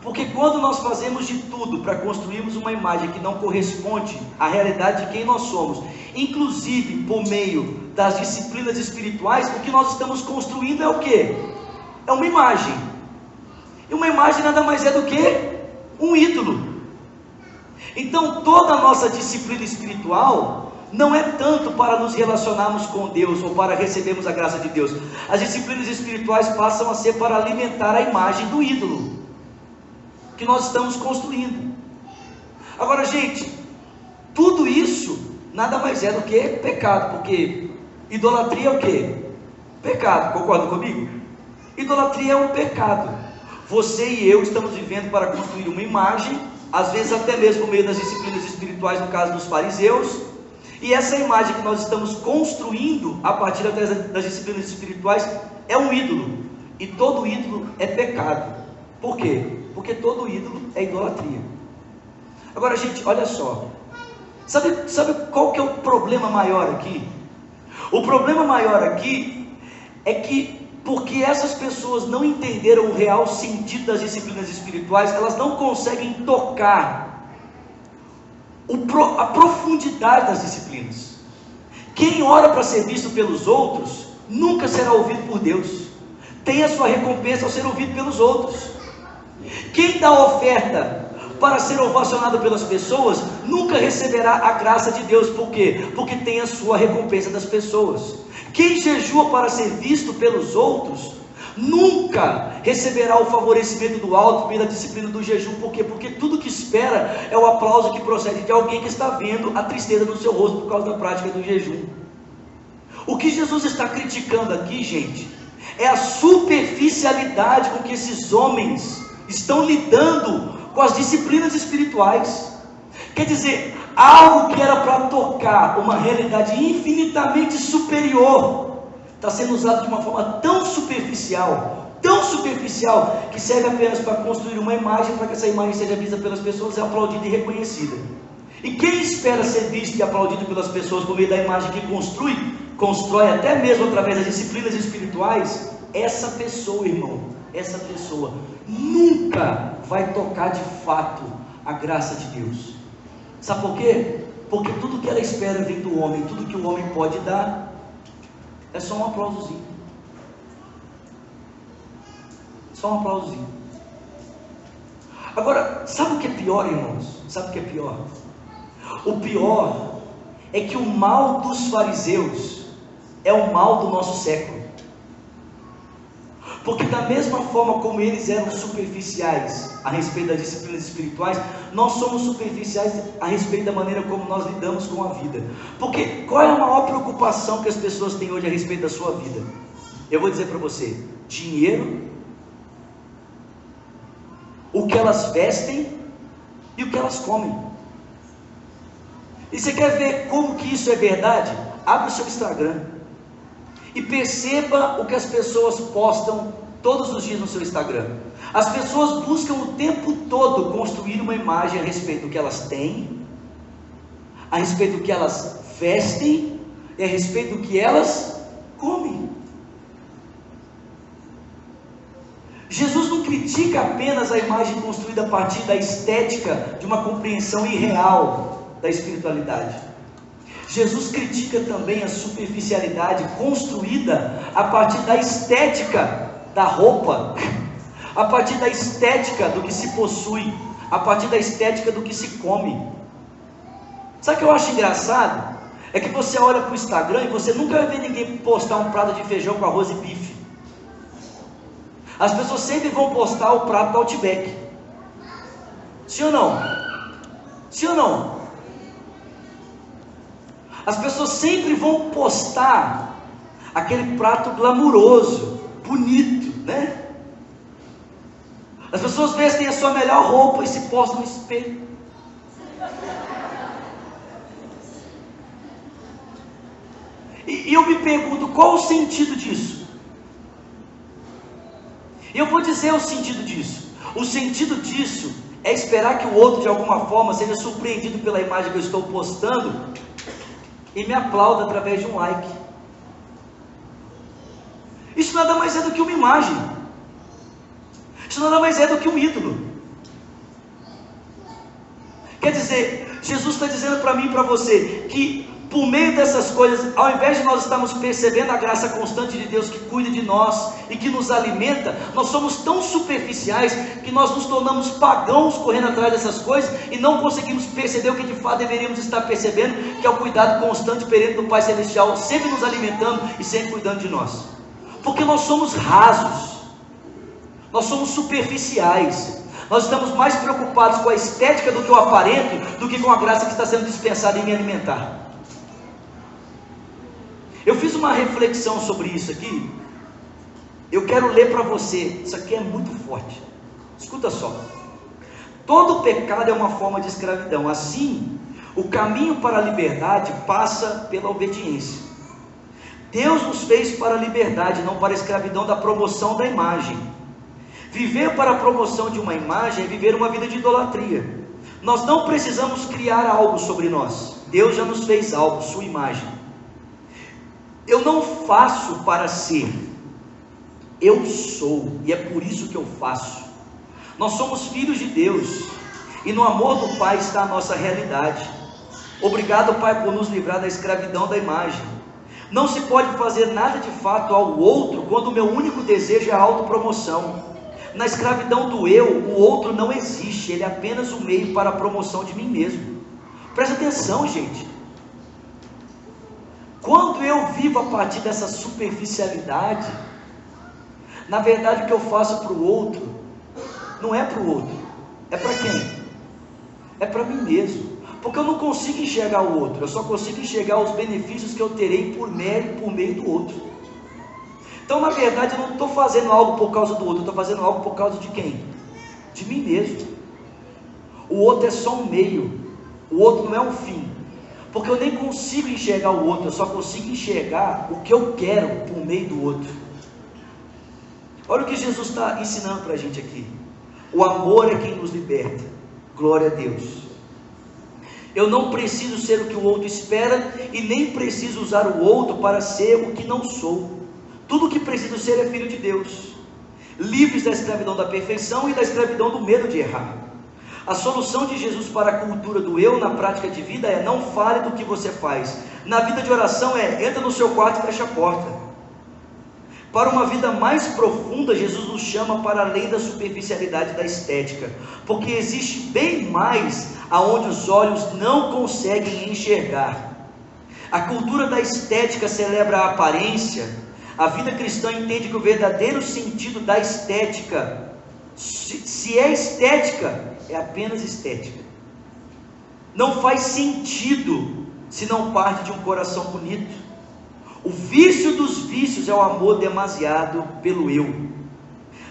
Porque quando nós fazemos de tudo para construirmos uma imagem que não corresponde à realidade de quem nós somos, inclusive por meio das disciplinas espirituais, o que nós estamos construindo é o quê? É uma imagem. E uma imagem nada mais é do que um ídolo. Então toda a nossa disciplina espiritual não é tanto para nos relacionarmos com Deus ou para recebermos a graça de Deus. As disciplinas espirituais passam a ser para alimentar a imagem do ídolo que nós estamos construindo. Agora, gente, tudo isso nada mais é do que pecado, porque idolatria é o que? Pecado, concorda comigo? Idolatria é um pecado. Você e eu estamos vivendo para construir uma imagem, às vezes até mesmo por meio das disciplinas espirituais, no caso dos fariseus, e essa imagem que nós estamos construindo a partir das disciplinas espirituais é um ídolo, e todo ídolo é pecado. Por quê? Porque todo ídolo é idolatria. Agora, gente, olha só, sabe qual que é o problema maior aqui? O problema maior aqui é que, porque essas pessoas não entenderam o real sentido das disciplinas espirituais, elas não conseguem tocar a profundidade das disciplinas. Quem ora para ser visto pelos outros, nunca será ouvido por Deus. Tem a sua recompensa ao ser ouvido pelos outros. Quem dá oferta para ser ovacionado pelas pessoas, nunca receberá a graça de Deus. Por quê? Porque tem a sua recompensa das pessoas. Quem jejua para ser visto pelos outros, nunca receberá o favorecimento do alto pela disciplina do jejum. Por quê? Porque tudo que espera é o aplauso que procede de alguém que está vendo a tristeza no seu rosto por causa da prática do jejum. O que Jesus está criticando aqui, gente, é a superficialidade com que esses homens estão lidando com as disciplinas espirituais. Quer dizer, algo que era para tocar uma realidade infinitamente superior, está sendo usado de uma forma tão superficial, que serve apenas para construir uma imagem, para que essa imagem seja vista pelas pessoas, é aplaudida e reconhecida. E quem espera ser visto e aplaudido pelas pessoas por meio da imagem que constrói até mesmo através das disciplinas espirituais, essa pessoa, irmão, essa pessoa nunca vai tocar de fato a graça de Deus. Sabe por quê? Porque tudo que ela espera vem do homem, tudo que o homem pode dar é só um aplausozinho. Só um aplausozinho. Agora, sabe o que é pior, irmãos? Sabe o que é pior? O pior é que o mal dos fariseus é o mal do nosso século. Porque da mesma forma como eles eram superficiais a respeito das disciplinas espirituais, nós somos superficiais a respeito da maneira como nós lidamos com a vida. Porque qual é a maior preocupação que as pessoas têm hoje a respeito da sua vida? Eu vou dizer para você: dinheiro, o que elas vestem e o que elas comem. E você quer ver como que isso é verdade? Abre o seu Instagram e perceba o que as pessoas postam todos os dias no seu Instagram. As pessoas buscam o tempo todo construir uma imagem a respeito do que elas têm, a respeito do que elas vestem e a respeito do que elas comem. Jesus não critica apenas a imagem construída a partir da estética de uma compreensão irreal da espiritualidade. Jesus critica também a superficialidade construída a partir da estética da roupa, a partir da estética do que se possui, a partir da estética do que se come. Sabe o que eu acho engraçado? É que você olha para o Instagram e você nunca vai ver ninguém postar um prato de feijão com arroz e bife. As pessoas sempre vão postar o prato do Outback. Sim ou não? Sim ou não? As pessoas sempre vão postar aquele prato glamuroso, bonito, né? As pessoas vestem a sua melhor roupa e se postam no espelho. E eu me pergunto, qual o sentido disso? E eu vou dizer o sentido disso. O sentido disso é esperar que o outro de alguma forma seja surpreendido pela imagem que eu estou postando e me aplauda através de um like. Isso nada mais é do que uma imagem. Isso nada mais é do que um ídolo. Quer dizer, Jesus está dizendo para mim e para você que por meio dessas coisas, ao invés de nós estarmos percebendo a graça constante de Deus que cuida de nós e que nos alimenta, nós somos tão superficiais que nós nos tornamos pagãos correndo atrás dessas coisas e não conseguimos perceber o que de fato deveríamos estar percebendo, que é o cuidado constante perene do Pai Celestial, sempre nos alimentando e sempre cuidando de nós. Porque nós somos rasos, nós somos superficiais, nós estamos mais preocupados com a estética do que o aparento, do que com a graça que está sendo dispensada em me alimentar. Eu fiz uma reflexão sobre isso aqui. Eu quero ler para você. Isso aqui é muito forte. Escuta só. Todo pecado é uma forma de escravidão. Assim, o caminho para a liberdade passa pela obediência. Deus nos fez para a liberdade, não para a escravidão da promoção da imagem. Viver para a promoção de uma imagem é viver uma vida de idolatria. Nós não precisamos criar algo sobre nós. Deus já nos fez algo, sua imagem. Eu não faço para ser, eu sou, e é por isso que eu faço. Nós somos filhos de Deus, e no amor do Pai está a nossa realidade. Obrigado, Pai, por nos livrar da escravidão da imagem. Não se pode fazer nada de fato ao outro, quando o meu único desejo é a autopromoção. Na escravidão do eu, o outro não existe, ele é apenas um meio para a promoção de mim mesmo. Presta atenção, gente. Quando eu vivo a partir dessa superficialidade, na verdade o que eu faço para o outro, não é para o outro, é para quem? É para mim mesmo, porque eu não consigo enxergar o outro, eu só consigo enxergar os benefícios que eu terei por meio do outro. Então na verdade eu não estou fazendo algo por causa do outro, eu estou fazendo algo por causa de quem? De mim mesmo. O outro é só um meio, o outro não é um fim. Porque eu nem consigo enxergar o outro, eu só consigo enxergar o que eu quero por meio do outro. Olha o que Jesus está ensinando para a gente aqui. O amor é quem nos liberta. Glória a Deus. Eu não preciso ser o que o outro espera e nem preciso usar o outro para ser o que não sou. Tudo o que preciso ser é filho de Deus, livres da escravidão da perfeição e da escravidão do medo de errar. A solução de Jesus para a cultura do eu na prática de vida é: não fale do que você faz. Na vida de oração é: entra no seu quarto e fecha a porta. Para uma vida mais profunda, Jesus nos chama para além da superficialidade da estética, porque existe bem mais aonde os olhos não conseguem enxergar. A cultura da estética celebra a aparência, A vida cristã entende que o verdadeiro sentido da estética, se é estética, é apenas estética. Não faz sentido se não parte de um coração bonito. O vício dos vícios é o amor demasiado pelo eu.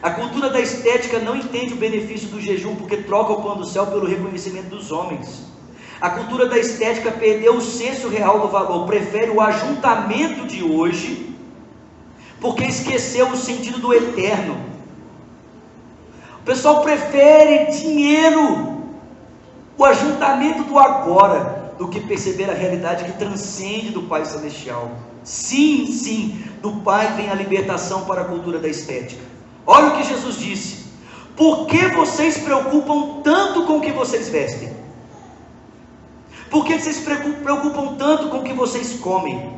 A cultura da estética não entende o benefício do jejum porque troca o pão do céu pelo reconhecimento dos homens. A cultura da estética perdeu o senso real do valor, prefere o ajuntamento de hoje porque esqueceu o sentido do eterno. O pessoal prefere dinheiro, o ajuntamento do agora, do que perceber a realidade que transcende do Pai Celestial. Sim, sim, do Pai vem a libertação para a cultura da estética. Olha o que Jesus disse: por que vocês se preocupam tanto com o que vocês vestem? Por que vocês se preocupam tanto com o que vocês comem?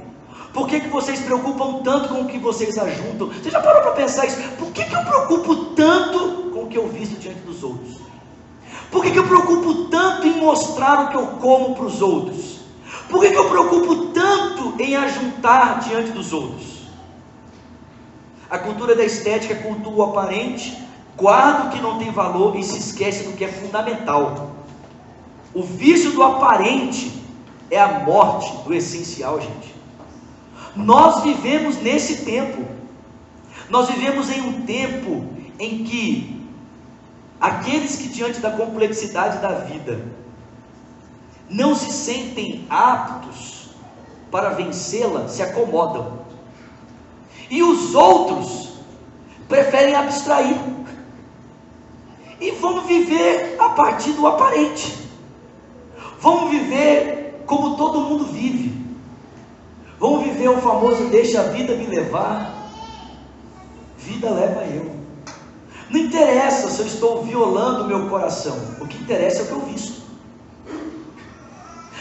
Por que vocês se preocupam tanto com o que vocês ajuntam? Você já parou para pensar isso? Por que eu preocupo tanto com o que eu visto diante dos outros? Por que eu preocupo tanto em mostrar o que eu como para os outros? Por que eu preocupo tanto em ajuntar diante dos outros? A cultura da estética cultua o aparente, guarda o que não tem valor e se esquece do que é fundamental. O vício do aparente é a morte do essencial, gente. Nós vivemos nesse tempo. Nós vivemos em um tempo em que aqueles que diante da complexidade da vida não se sentem aptos para vencê-la, se acomodam. E os outros preferem abstrair. E vamos viver a partir do aparente. Vamos viver como todo mundo vive. Vamos viver o famoso deixa a vida me levar, vida leva eu. Não interessa se eu estou violando o meu coração, o que interessa é o que eu visto.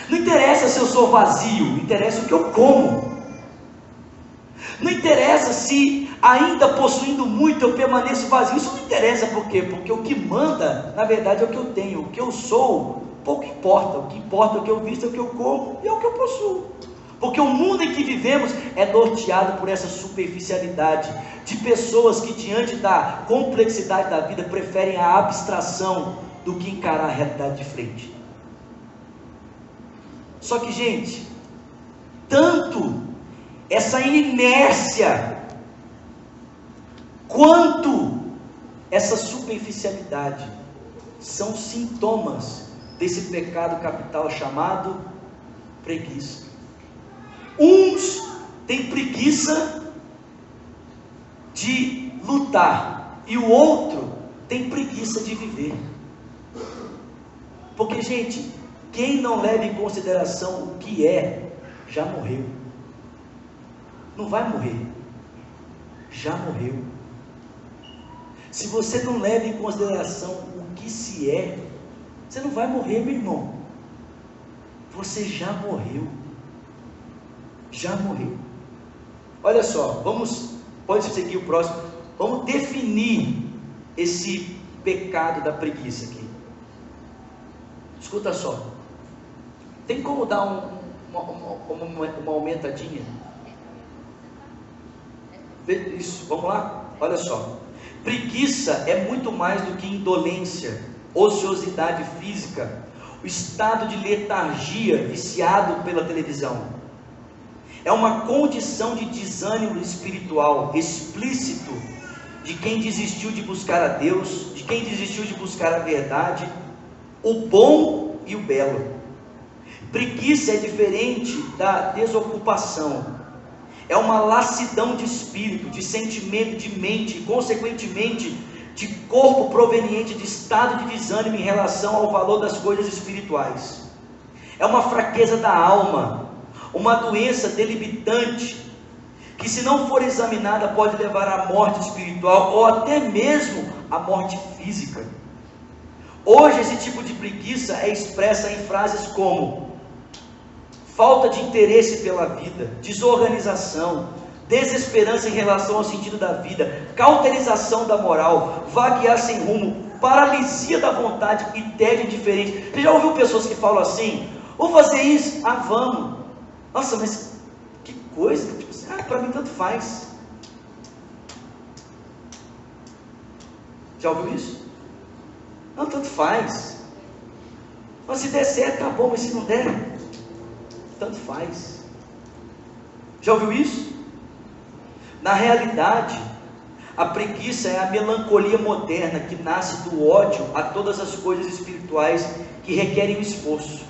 Não interessa se eu sou vazio, interessa o que eu como. Não interessa se ainda possuindo muito eu permaneço vazio, isso não interessa. Por quê? Porque o que manda, na verdade, é o que eu tenho. O que eu sou, pouco importa. O que importa é o que eu visto, é o que eu como e é o que eu possuo. Porque o mundo em que vivemos é norteado por essa superficialidade de pessoas que diante da complexidade da vida preferem a abstração do que encarar a realidade de frente. Só que, gente, tanto essa inércia quanto essa superficialidade são sintomas desse pecado capital chamado preguiça. Uns têm preguiça de lutar e o outro tem preguiça de viver. Porque, gente, quem não leva em consideração o que é, já morreu. Não vai morrer, já morreu. Se você não leva em consideração o que se é, você não vai morrer, meu irmão. Você já morreu. Já morreu. Olha só, pode seguir o próximo. Vamos definir esse pecado da preguiça aqui. Escuta só. Tem como dar uma aumentadinha? Isso, vamos lá? Olha só. Preguiça é muito mais do que indolência, ociosidade física, o estado de letargia viciado pela televisão. É uma condição de desânimo espiritual explícito de quem desistiu de buscar a Deus, de quem desistiu de buscar a verdade, o bom e o belo. Preguiça é diferente da desocupação. É uma lassidão de espírito, de sentimento, de mente, e consequentemente de corpo proveniente de estado de desânimo em relação ao valor das coisas espirituais. É uma fraqueza da alma, uma doença debilitante, que se não for examinada pode levar à morte espiritual ou até mesmo à morte física. Hoje esse tipo de preguiça é expressa em frases como falta de interesse pela vida, desorganização, desesperança em relação ao sentido da vida, cauterização da moral, vaguear sem rumo, paralisia da vontade e tédio indiferente. Você já ouviu pessoas que falam assim: vou fazer isso, vamos. Nossa, mas que coisa, tipo assim, para mim tanto faz. Já ouviu isso? Não, tanto faz. Mas se der certo, tá bom, mas se não der, tanto faz. Já ouviu isso? Na realidade, a preguiça é a melancolia moderna que nasce do ódio a todas as coisas espirituais que requerem esforço.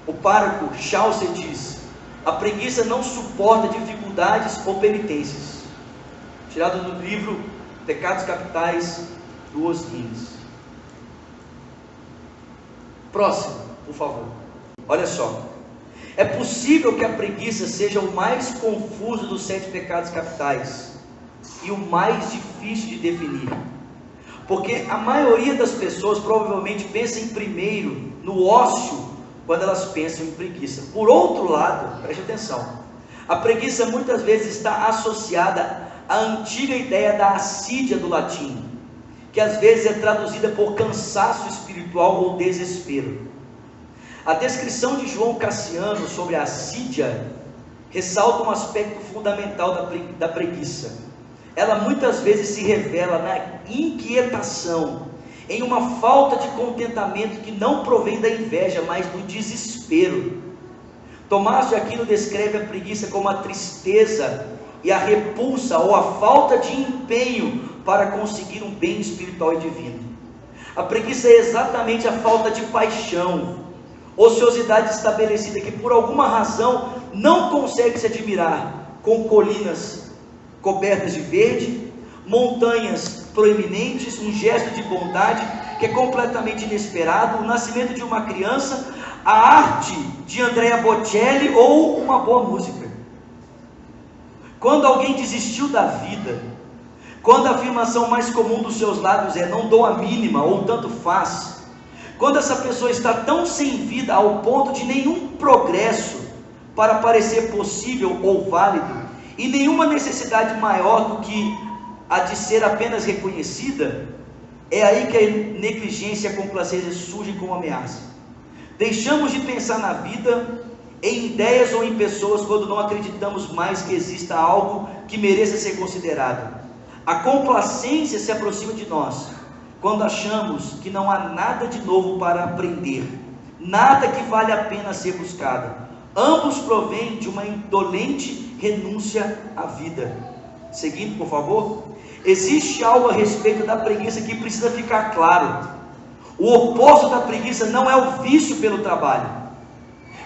O pároco Chaucer diz: a preguiça não suporta dificuldades ou penitências. Tirado do livro Pecados Capitais, do Os Guinness. Próximo, por favor. Olha só. É possível que a preguiça seja o mais confuso dos 7 pecados capitais e o mais difícil de definir, porque a maioria das pessoas provavelmente pensa em primeiro no ócio quando elas pensam em preguiça. Por outro lado, preste atenção, a preguiça muitas vezes está associada à antiga ideia da assídia do latim, que às vezes é traduzida por cansaço espiritual ou desespero. A descrição de João Cassiano sobre a assídia ressalta um aspecto fundamental da preguiça. Ela muitas vezes se revela na inquietação, em uma falta de contentamento que não provém da inveja, mas do desespero. Tomás de Aquino descreve a preguiça como a tristeza e a repulsa ou a falta de empenho para conseguir um bem espiritual e divino. A preguiça é exatamente a falta de paixão, ociosidade estabelecida que por alguma razão não consegue se admirar com colinas cobertas de verde, montanhas proeminentes, um gesto de bondade que é completamente inesperado, o nascimento de uma criança, a arte de Andrea Bocelli ou uma boa música. Quando alguém desistiu da vida, quando a afirmação mais comum dos seus lábios é não dou a mínima ou tanto faz, quando essa pessoa está tão sem vida ao ponto de nenhum progresso para parecer possível ou válido, e nenhuma necessidade maior do que a de ser apenas reconhecida, é aí que a negligência e a complacência surgem como ameaça. Deixamos de pensar na vida, em ideias ou em pessoas, quando não acreditamos mais que exista algo que mereça ser considerado. A complacência se aproxima de nós quando achamos que não há nada de novo para aprender, nada que vale a pena ser buscado. Ambos provêm de uma indolente renúncia à vida. Seguindo, por favor. Existe algo a respeito da preguiça que precisa ficar claro. O oposto da preguiça não é o vício pelo trabalho.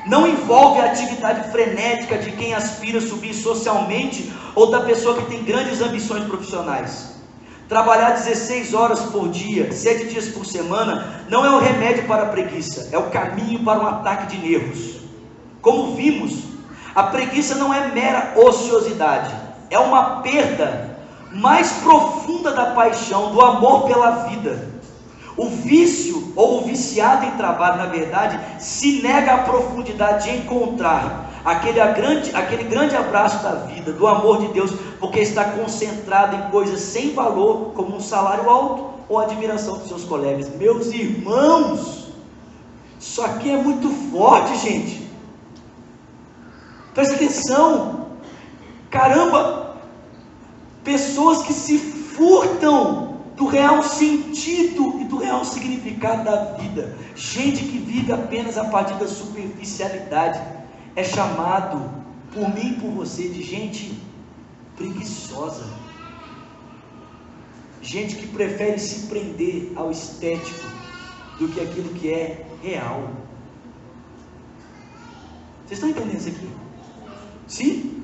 Não envolve a atividade frenética de quem aspira a subir socialmente ou da pessoa que tem grandes ambições profissionais. Trabalhar 16 horas por dia, 7 dias por semana, não é o remédio para a preguiça, é o caminho para um ataque de nervos. Como vimos, a preguiça não é mera ociosidade, é uma perda mais profunda da paixão, do amor pela vida. O vício ou o viciado em trabalho, na verdade, se nega à profundidade de encontrar aquele grande abraço da vida, do amor de Deus, porque está concentrado em coisas sem valor, como um salário alto ou a admiração dos seus colegas. Meus irmãos, isso aqui é muito forte, gente. Presta atenção. Caramba, pessoas que se furtam do real sentido e do real significado da vida. Gente que vive apenas a partir da superficialidade é chamado por mim e por você de gente preguiçosa, gente que prefere se prender ao estético do que aquilo que é real. Vocês estão entendendo isso aqui? Sim?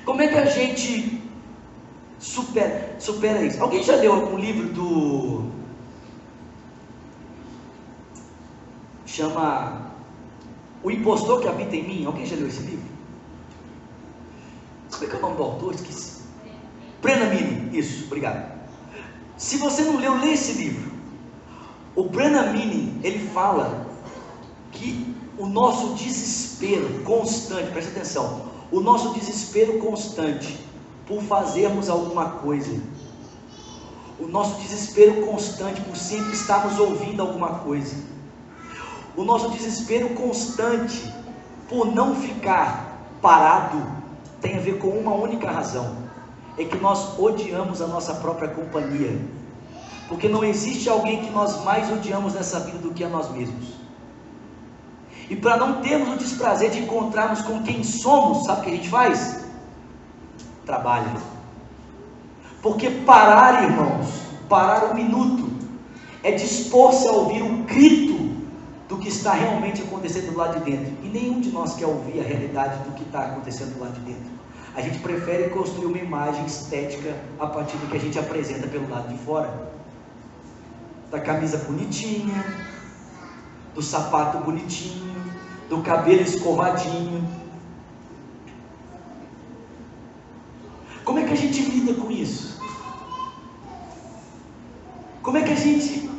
Como é que a gente supera isso? Alguém já leu algum livro chama O Impostor que Habita em Mim? Alguém já leu esse livro? Como é que é o nome do autor? Esqueci. Brennan Manning, isso, obrigado. Se você não leu, lê esse livro. O Brennan Manning, ele fala que o nosso desespero constante, presta atenção, o nosso desespero constante por fazermos alguma coisa, o nosso desespero constante por sempre estarmos ouvindo alguma coisa, o nosso desespero constante por não ficar parado, tem a ver com uma única razão: é que nós odiamos a nossa própria companhia, porque não existe alguém que nós mais odiamos nessa vida do que a nós mesmos. E para não termos o desprazer de encontrarmos com quem somos, sabe o que a gente faz? Trabalha. Porque parar, irmãos, parar um minuto, é dispor-se a ouvir o grito do que está realmente acontecendo do lado de dentro. E nenhum de nós quer ouvir a realidade do que está acontecendo do lado de dentro. A gente prefere construir uma imagem estética a partir do que a gente apresenta pelo lado de fora. Da camisa bonitinha, do sapato bonitinho, do cabelo escovadinho. Como é que a gente lida com isso? Como é que a gente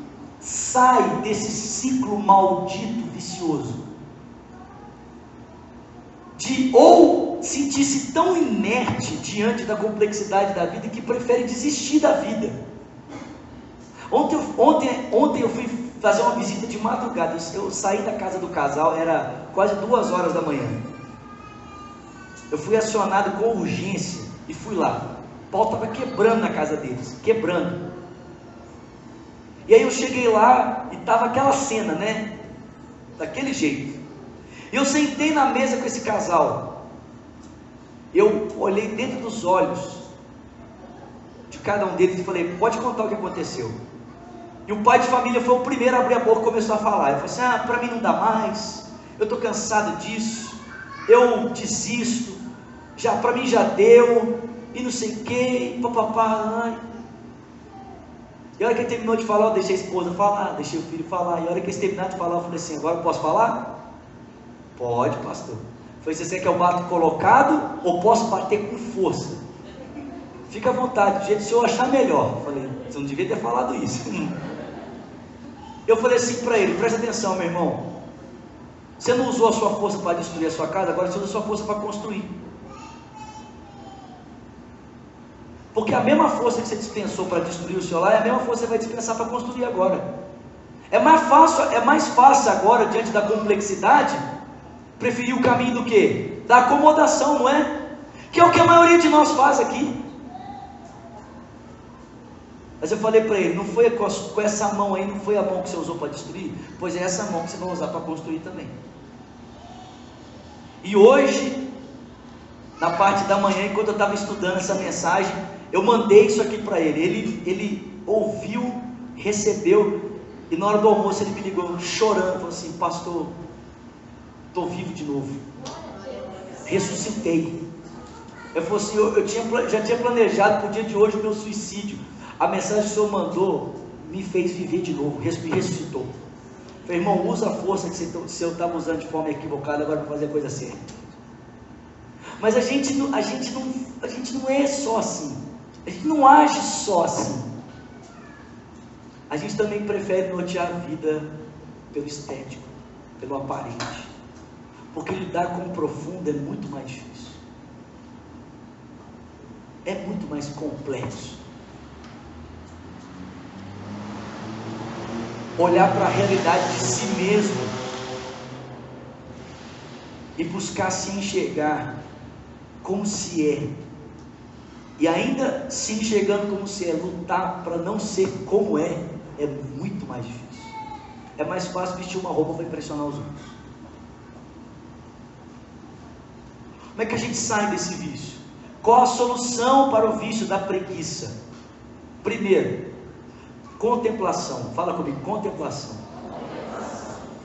sai desse ciclo maldito, vicioso? De ou sentir-se tão inerte diante da complexidade da vida que prefere desistir da vida. Ontem eu fui fazer uma visita de madrugada. Eu saí da casa do casal, era quase 2 horas da manhã. Eu fui acionado com urgência e fui lá. O pau estava quebrando na casa deles, quebrando. E aí eu cheguei lá e estava aquela cena, né? Daquele jeito. Eu sentei na mesa com esse casal. Eu olhei dentro dos olhos de cada um deles e falei: pode contar o que aconteceu. E o pai de família foi o primeiro a abrir a boca e começou a falar. Ele falou assim: para mim não dá mais, eu estou cansado disso, eu desisto, para mim já deu, e não sei o que, papapá. E a hora que ele terminou de falar, eu deixei a esposa falar, deixei o filho falar. E a hora que eles terminaram de falar, eu falei assim: agora eu posso falar? Pode, pastor. Eu falei: você quer que eu bata colocado ou posso bater com força? Fica à vontade, do jeito que o senhor achar melhor. Eu falei: você não devia ter falado isso. Eu falei assim para ele: presta atenção, meu irmão, você não usou a sua força para destruir a sua casa, agora você usa a sua força para construir. Porque a mesma força que você dispensou para destruir o seu lar é a mesma força que você vai dispensar para construir agora. É mais fácil agora, diante da complexidade, preferir o caminho do quê? Da acomodação, não é? Que é o que a maioria de nós faz aqui. Mas eu falei para ele: não foi com essa mão aí, não foi a mão que você usou para destruir? Pois é essa mão que você vai usar para construir também. E hoje, na parte da manhã, enquanto eu estava estudando essa mensagem, eu mandei isso aqui para ele. Ele ouviu, recebeu, e na hora do almoço ele me ligou chorando, falou assim: pastor, estou vivo de novo, ressuscitei. Eu falei assim: eu já tinha planejado para o dia de hoje o meu suicídio. A mensagem que o senhor mandou me fez viver de novo, me ressuscitou. Eu falei: irmão, usa a força que você estava usando de forma equivocada agora para fazer a coisa certa. Mas a gente não é só assim. A gente não age só assim. A gente também prefere nortear a vida pelo estético, pelo aparente. Porque lidar com o profundo é muito mais difícil. É muito mais complexo. Olhar para a realidade de si mesmo e buscar se enxergar como se é, e ainda se enxergando como se é, lutar para não ser como é muito mais difícil. É mais fácil vestir uma roupa para impressionar os outros. Como é que a gente sai desse vício? Qual a solução para o vício da preguiça? Primeiro, contemplação. Fala comigo: contemplação.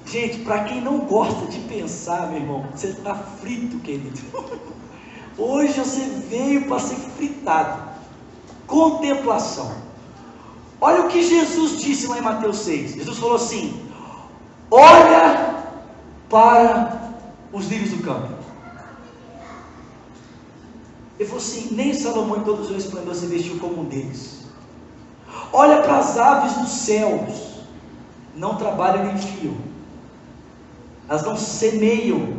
Gente, para quem não gosta de pensar, meu irmão, você está frito, querido. Hoje você veio para ser fritado. Contemplação. Olha o que Jesus disse lá em Mateus 6. Jesus falou assim: olha para os lírios do campo. Ele falou assim: nem Salomão em todo o seu esplendor se vestiu como um deles. Olha para as aves dos céus, não trabalham nem fiam, elas não semeiam,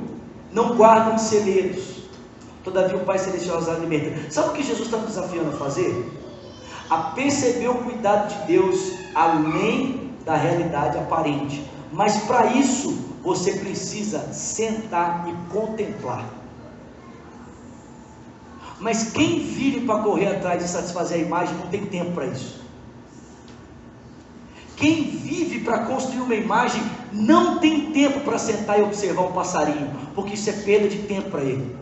não guardam em celeiros, todavia o Pai Celestial as alimenta. Sabe o que Jesus está nos desafiando a fazer? A perceber o cuidado de Deus além da realidade aparente. Mas para isso você precisa sentar e contemplar. Mas quem vive para correr atrás de satisfazer a imagem não tem tempo para isso. Quem vive para construir uma imagem não tem tempo para sentar e observar um passarinho, porque isso é perda de tempo para ele.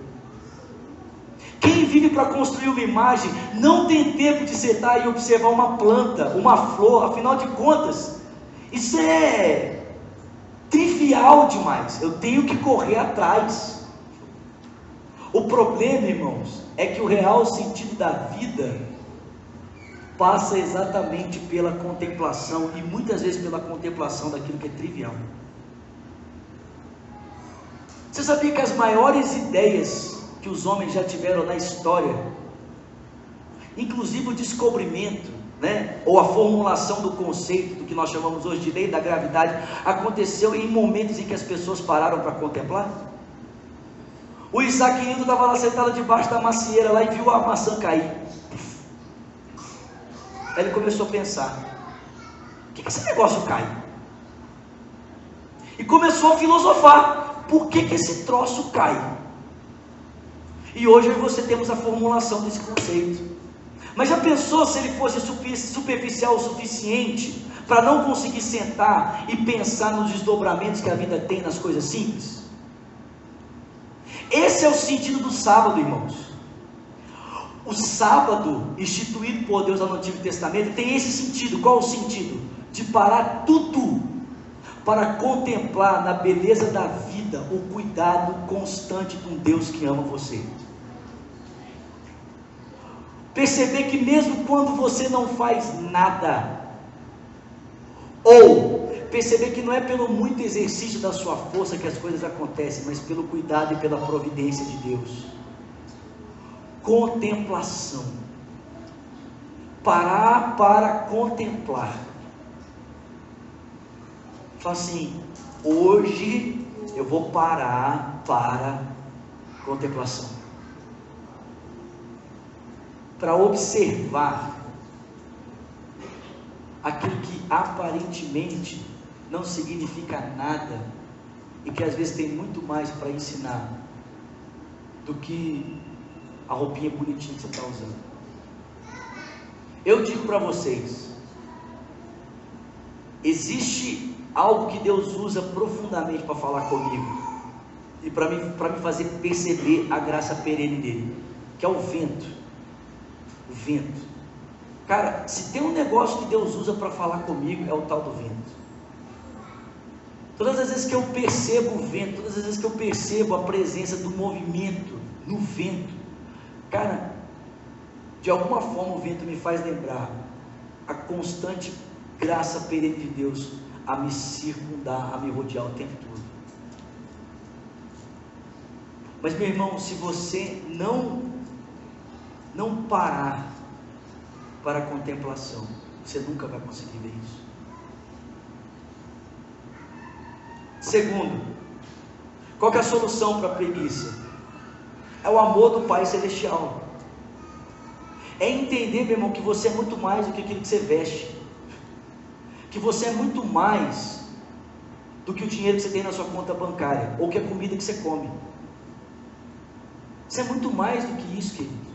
Quem vive para construir uma imagem não tem tempo de sentar e observar uma planta, uma flor. Afinal de contas, isso é trivial demais. Eu tenho que correr atrás. O problema, irmãos, é que o real sentido da vida passa exatamente pela contemplação, e muitas vezes pela contemplação daquilo que é trivial. Você sabia que as maiores ideias que os homens já tiveram na história, inclusive o descobrimento, ou a formulação do conceito do que nós chamamos hoje de lei da gravidade, aconteceu em momentos em que as pessoas pararam para contemplar? O Isaac Newton estava lá sentado debaixo da macieira lá e viu a maçã cair. Aí ele começou a pensar: por que esse negócio cai? E começou a filosofar: por que esse troço cai? E hoje eu e você temos a formulação desse conceito. Mas já pensou se ele fosse superficial o suficiente para não conseguir sentar e pensar nos desdobramentos que a vida tem nas coisas simples? Esse é o sentido do sábado, irmãos. O sábado, instituído por Deus no Antigo Testamento, tem esse sentido. Qual o sentido? De parar tudo para contemplar na beleza da vida o cuidado constante de um Deus que ama você. Perceber que mesmo quando você não faz nada, ou perceber que não é pelo muito exercício da sua força que as coisas acontecem, mas pelo cuidado e pela providência de Deus. Contemplação. Parar para contemplar. Fala assim: hoje eu vou parar para contemplação, para observar aquilo que aparentemente não significa nada e que às vezes tem muito mais para ensinar do que a roupinha bonitinha que você está usando. Eu digo para vocês, existe algo que Deus usa profundamente para falar comigo e para me fazer perceber a graça perene dele, que é o vento. O vento. Cara, se tem um negócio que Deus usa para falar comigo, é o tal do vento. Todas as vezes que eu percebo o vento, todas as vezes que eu percebo a presença do movimento no vento, cara, de alguma forma o vento me faz lembrar a constante graça perene de Deus a me circundar, a me rodear o tempo todo. Mas, meu irmão, se você não parar para a contemplação, você nunca vai conseguir ver isso. Segundo, qual que é a solução para a preguiça? É o amor do Pai Celestial. É entender, meu irmão, que você é muito mais do que aquilo que você veste, que você é muito mais do que o dinheiro que você tem na sua conta bancária, ou que a comida que você come. Você é muito mais do que isso, querido.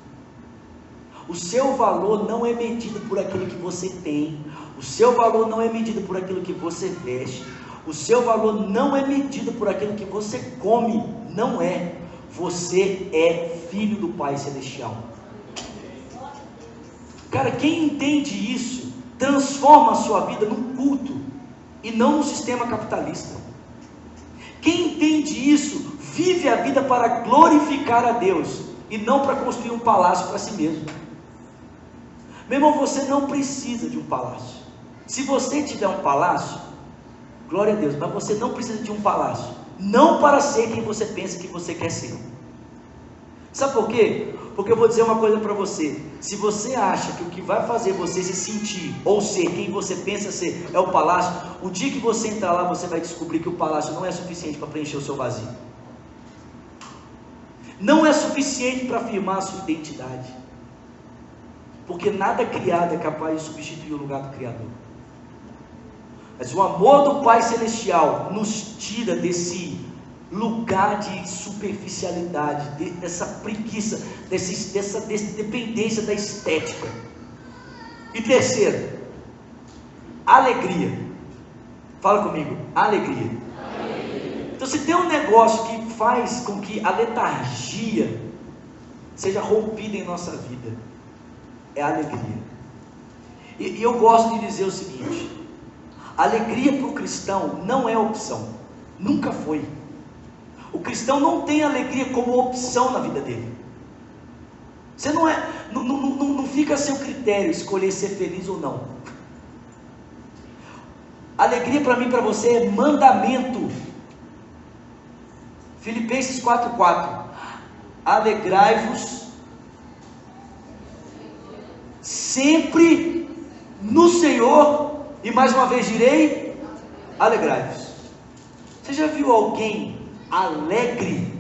O seu valor não é medido por aquilo que você tem, o seu valor não é medido por aquilo que você veste, o seu valor não é medido por aquilo que você come, não é. Você é filho do Pai Celestial. Cara, quem entende isso, transforma a sua vida num culto, e não num sistema capitalista. Quem entende isso, vive a vida para glorificar a Deus, e não para construir um palácio para si mesmo. Meu irmão, você não precisa de um palácio. Se você tiver um palácio, glória a Deus, mas você não precisa de um palácio, não para ser quem você pensa que você quer ser. Sabe por quê? Porque eu vou dizer uma coisa para você: se você acha que o que vai fazer você se sentir ou ser quem você pensa ser é o palácio, o dia que você entrar lá, você vai descobrir que o palácio não é suficiente para preencher o seu vazio, não é suficiente para afirmar a sua identidade, porque nada criado é capaz de substituir o lugar do Criador. Mas o amor do Pai Celestial nos tira desse lugar de superficialidade, dessa preguiça, dessa dependência da estética. E terceiro, alegria. Fala comigo, alegria. Então, se tem um negócio que faz com que a letargia seja rompida em nossa vida, é a alegria. E eu gosto de dizer o seguinte: alegria para o cristão não é opção, nunca foi. O cristão não tem alegria como opção na vida dele. Você não fica a seu critério escolher ser feliz ou não. Alegria para mim e para você é mandamento. Filipenses 4:4. Alegrai-vos sempre no Senhor, e mais uma vez direi, alegrai-vos. Você já viu alguém alegre?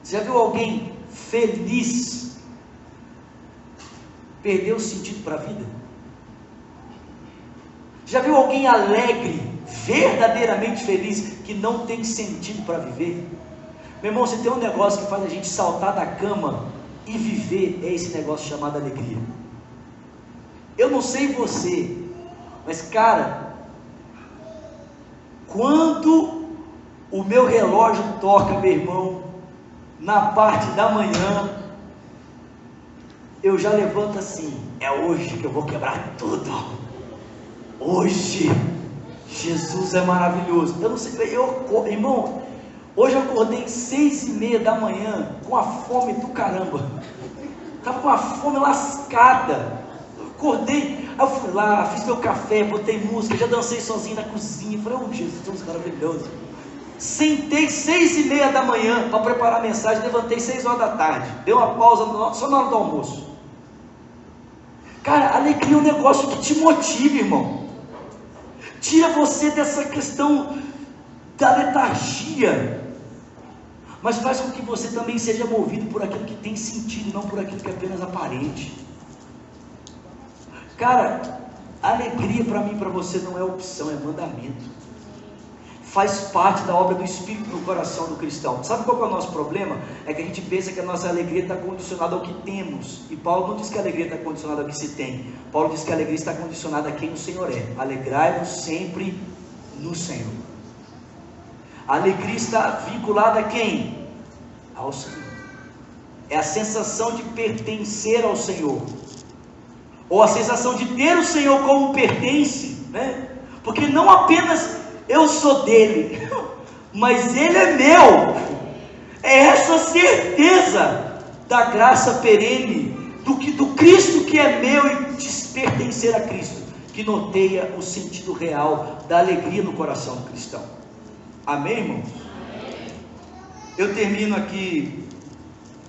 Você já viu alguém feliz perder o sentido para a vida? Já viu alguém alegre, verdadeiramente feliz, que não tem sentido para viver? Meu irmão, se tem um negócio que faz a gente saltar da cama e viver, é esse negócio chamado alegria. Eu não sei você, mas cara, quando o meu relógio toca, meu irmão, na parte da manhã, eu já levanto assim: é hoje que eu vou quebrar tudo. Hoje, Jesus é maravilhoso. Eu não sei, irmão, hoje eu acordei 6:30 da manhã, com a fome do caramba. Estava com a fome lascada. Acordei, aí eu fui lá, fiz meu café, botei música, já dancei sozinho na cozinha. Falei: oh, Jesus maravilhoso. Sentei 6:30 da manhã para preparar a mensagem, levantei 6 horas da tarde. Dei uma pausa só na hora do almoço. Cara, alegria é um negócio que te motiva, irmão. Tira você dessa questão da letargia, mas faz com que você também seja movido por aquilo que tem sentido, não por aquilo que é apenas aparente. Cara, alegria para mim e para você não é opção, é mandamento. Faz parte da obra do Espírito no coração do cristão. Sabe qual que é o nosso problema? É que a gente pensa que a nossa alegria está condicionada ao que temos. E Paulo não diz que a alegria está condicionada ao que se tem. Paulo diz que a alegria está condicionada a quem o Senhor é. Alegrai-vos sempre no Senhor. A alegria está vinculada a quem? Ao Senhor. É a sensação de pertencer ao Senhor, ou a sensação de ter o Senhor como pertence, né? Porque não apenas eu sou dele, mas ele é meu. É essa certeza da graça perene, do Cristo que é meu e de pertencer a Cristo, que norteia o sentido real da alegria no coração do cristão. Amém, irmãos? Amém. Eu termino aqui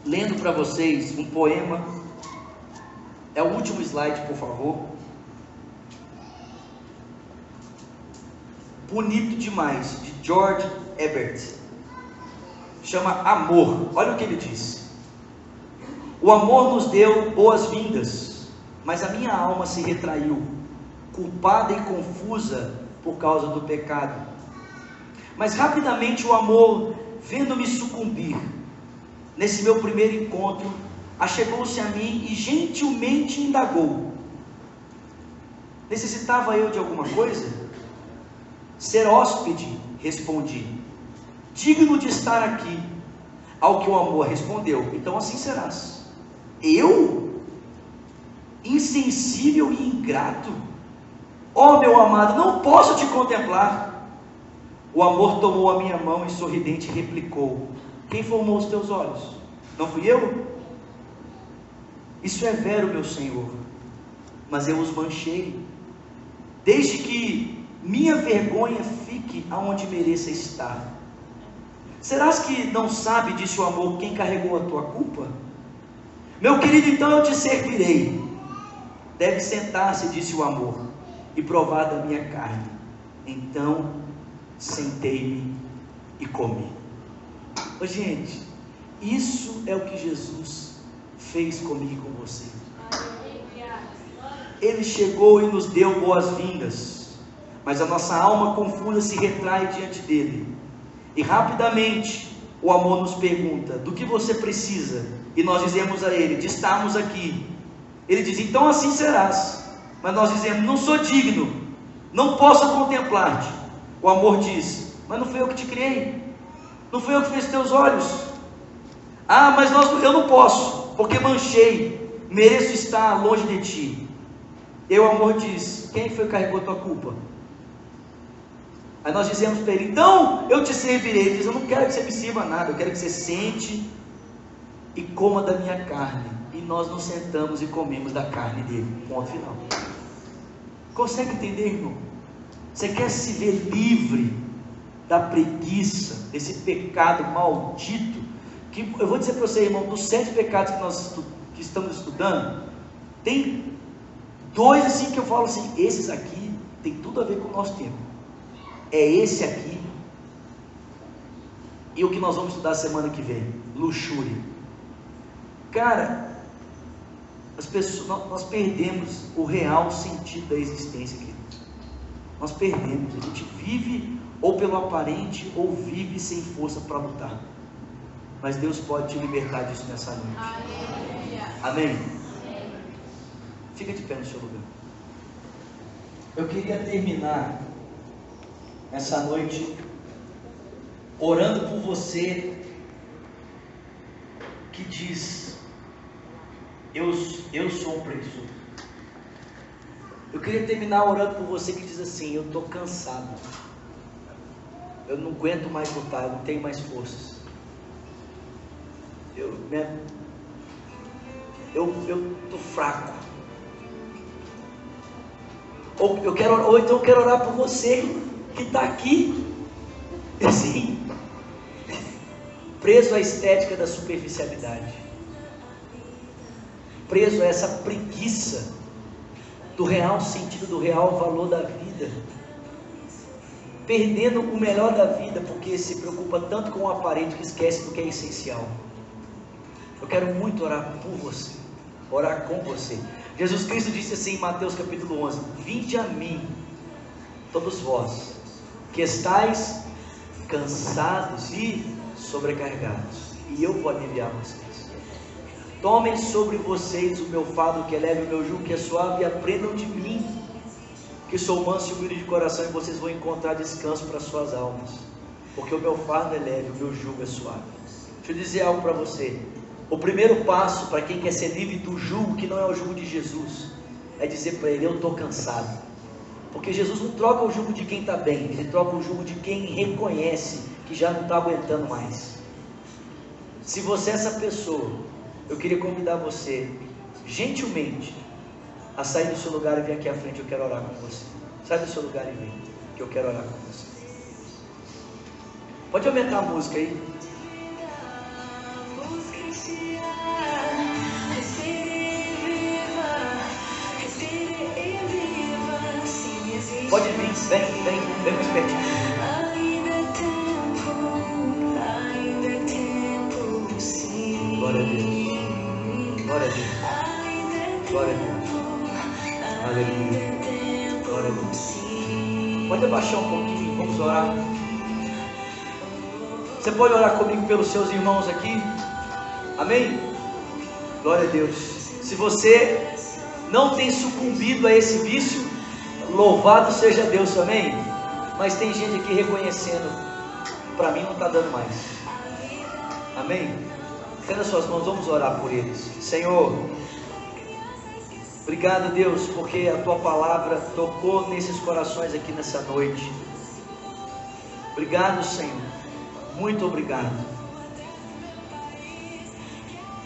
lendo para vocês um poema. É o último slide, por favor. Bonito demais, de George Herbert. Chama Amor. Olha o que ele diz: o amor nos deu boas-vindas, mas a minha alma se retraiu, culpada e confusa por causa do pecado. Mas rapidamente o amor, vendo-me sucumbir nesse meu primeiro encontro, achegou-se a mim e gentilmente indagou: necessitava eu de alguma coisa? Ser hóspede, respondi, digno de estar aqui. Ao que o amor respondeu: então assim serás. Eu? Insensível e ingrato? Oh, meu amado, não posso te contemplar. O amor tomou a minha mão e sorridente replicou: quem formou os teus olhos? Não fui eu? Isso é vero, meu Senhor, mas eu os manchei, desde que minha vergonha fique aonde mereça estar. Serás que não sabe, disse o amor, quem carregou a tua culpa? Meu querido, então eu te servirei. Deve sentar-se, disse o amor, e provar da minha carne. Então sentei-me e comi. Ô, gente, isso é o que Jesus fez comigo e com você. Ele chegou e nos deu boas-vindas, mas a nossa alma confusa se retrai diante dele. E rapidamente o amor nos pergunta: do que você precisa? E nós dizemos a ele: de estarmos aqui. Ele diz: então assim serás. Mas nós dizemos: não sou digno, não posso contemplar-te. O amor diz: mas não fui eu que te criei, não fui eu que fiz teus olhos. Ah, mas eu não posso, porque manchei, mereço estar longe de ti. E o amor diz: quem foi que carregou tua culpa? Aí nós dizemos para ele: então eu te servirei. Ele diz: eu não quero que você me sirva nada, eu quero que você sente e coma da minha carne. E nós nos sentamos e comemos da carne dele. Ponto final. Consegue entender, irmão? Você quer se ver livre da preguiça, desse pecado maldito? Que eu vou dizer para você, irmão, dos 7 pecados que nós estamos estudando, tem 2 assim que eu falo assim: esses aqui tem tudo a ver com o nosso tempo. É esse aqui e o que nós vamos estudar semana que vem: luxúria. Cara, nós perdemos o real sentido da existência, querido. Nós perdemos. A gente vive ou pelo aparente, ou vive sem força para lutar. Mas Deus pode te libertar disso nessa noite. Amém? Fica de pé no seu lugar. Eu queria terminar essa noite orando por você que diz: eu sou um preguiçoso. Eu queria terminar orando por você que diz assim: eu estou cansado, eu não aguento mais lutar, eu não tenho mais forças, eu estou fraco. Ou então eu quero orar por você que está aqui, assim, preso à estética da superficialidade, preso a essa preguiça do real sentido, do real valor da vida, perdendo o melhor da vida, porque se preocupa tanto com o aparente que esquece do que é essencial. Eu quero muito orar por você, orar com você. Jesus Cristo disse assim em Mateus capítulo 11: vinde a mim, todos vós que estáis cansados e sobrecarregados, e eu vou aliviar vocês. Tomem sobre vocês o meu fardo que é leve, o meu jugo que é suave, e aprendam de mim, que sou manso e humilde de coração, e vocês vão encontrar descanso para suas almas, porque o meu fardo é leve, o meu jugo é suave. Deixa eu dizer algo para você: o primeiro passo para quem quer ser livre do jugo, que não é o jugo de Jesus, é dizer para ele: eu estou cansado. Porque Jesus não troca o jugo de quem está bem, ele troca o jugo de quem reconhece que já não está aguentando mais. Se você é essa pessoa, eu queria convidar você, gentilmente, a sair do seu lugar e vir aqui à frente. Eu quero orar com você. Sai do seu lugar e vem, que eu quero orar com você. Pode aumentar a música aí. Pode vir, vem mais pertinho. Glória a Deus, glória a Deus, glória a Deus, aleluia, glória a Deus. Pode abaixar um pouquinho, vamos orar. Você pode orar comigo pelos seus irmãos aqui? Amém? Glória a Deus. Se você não tem sucumbido a esse vício, louvado seja Deus, amém? Mas tem gente aqui reconhecendo: para mim não está dando mais. Amém? Estenda suas mãos, vamos orar por eles. Senhor, obrigado, Deus, porque a Tua palavra tocou nesses corações aqui nessa noite. Obrigado, Senhor, muito obrigado.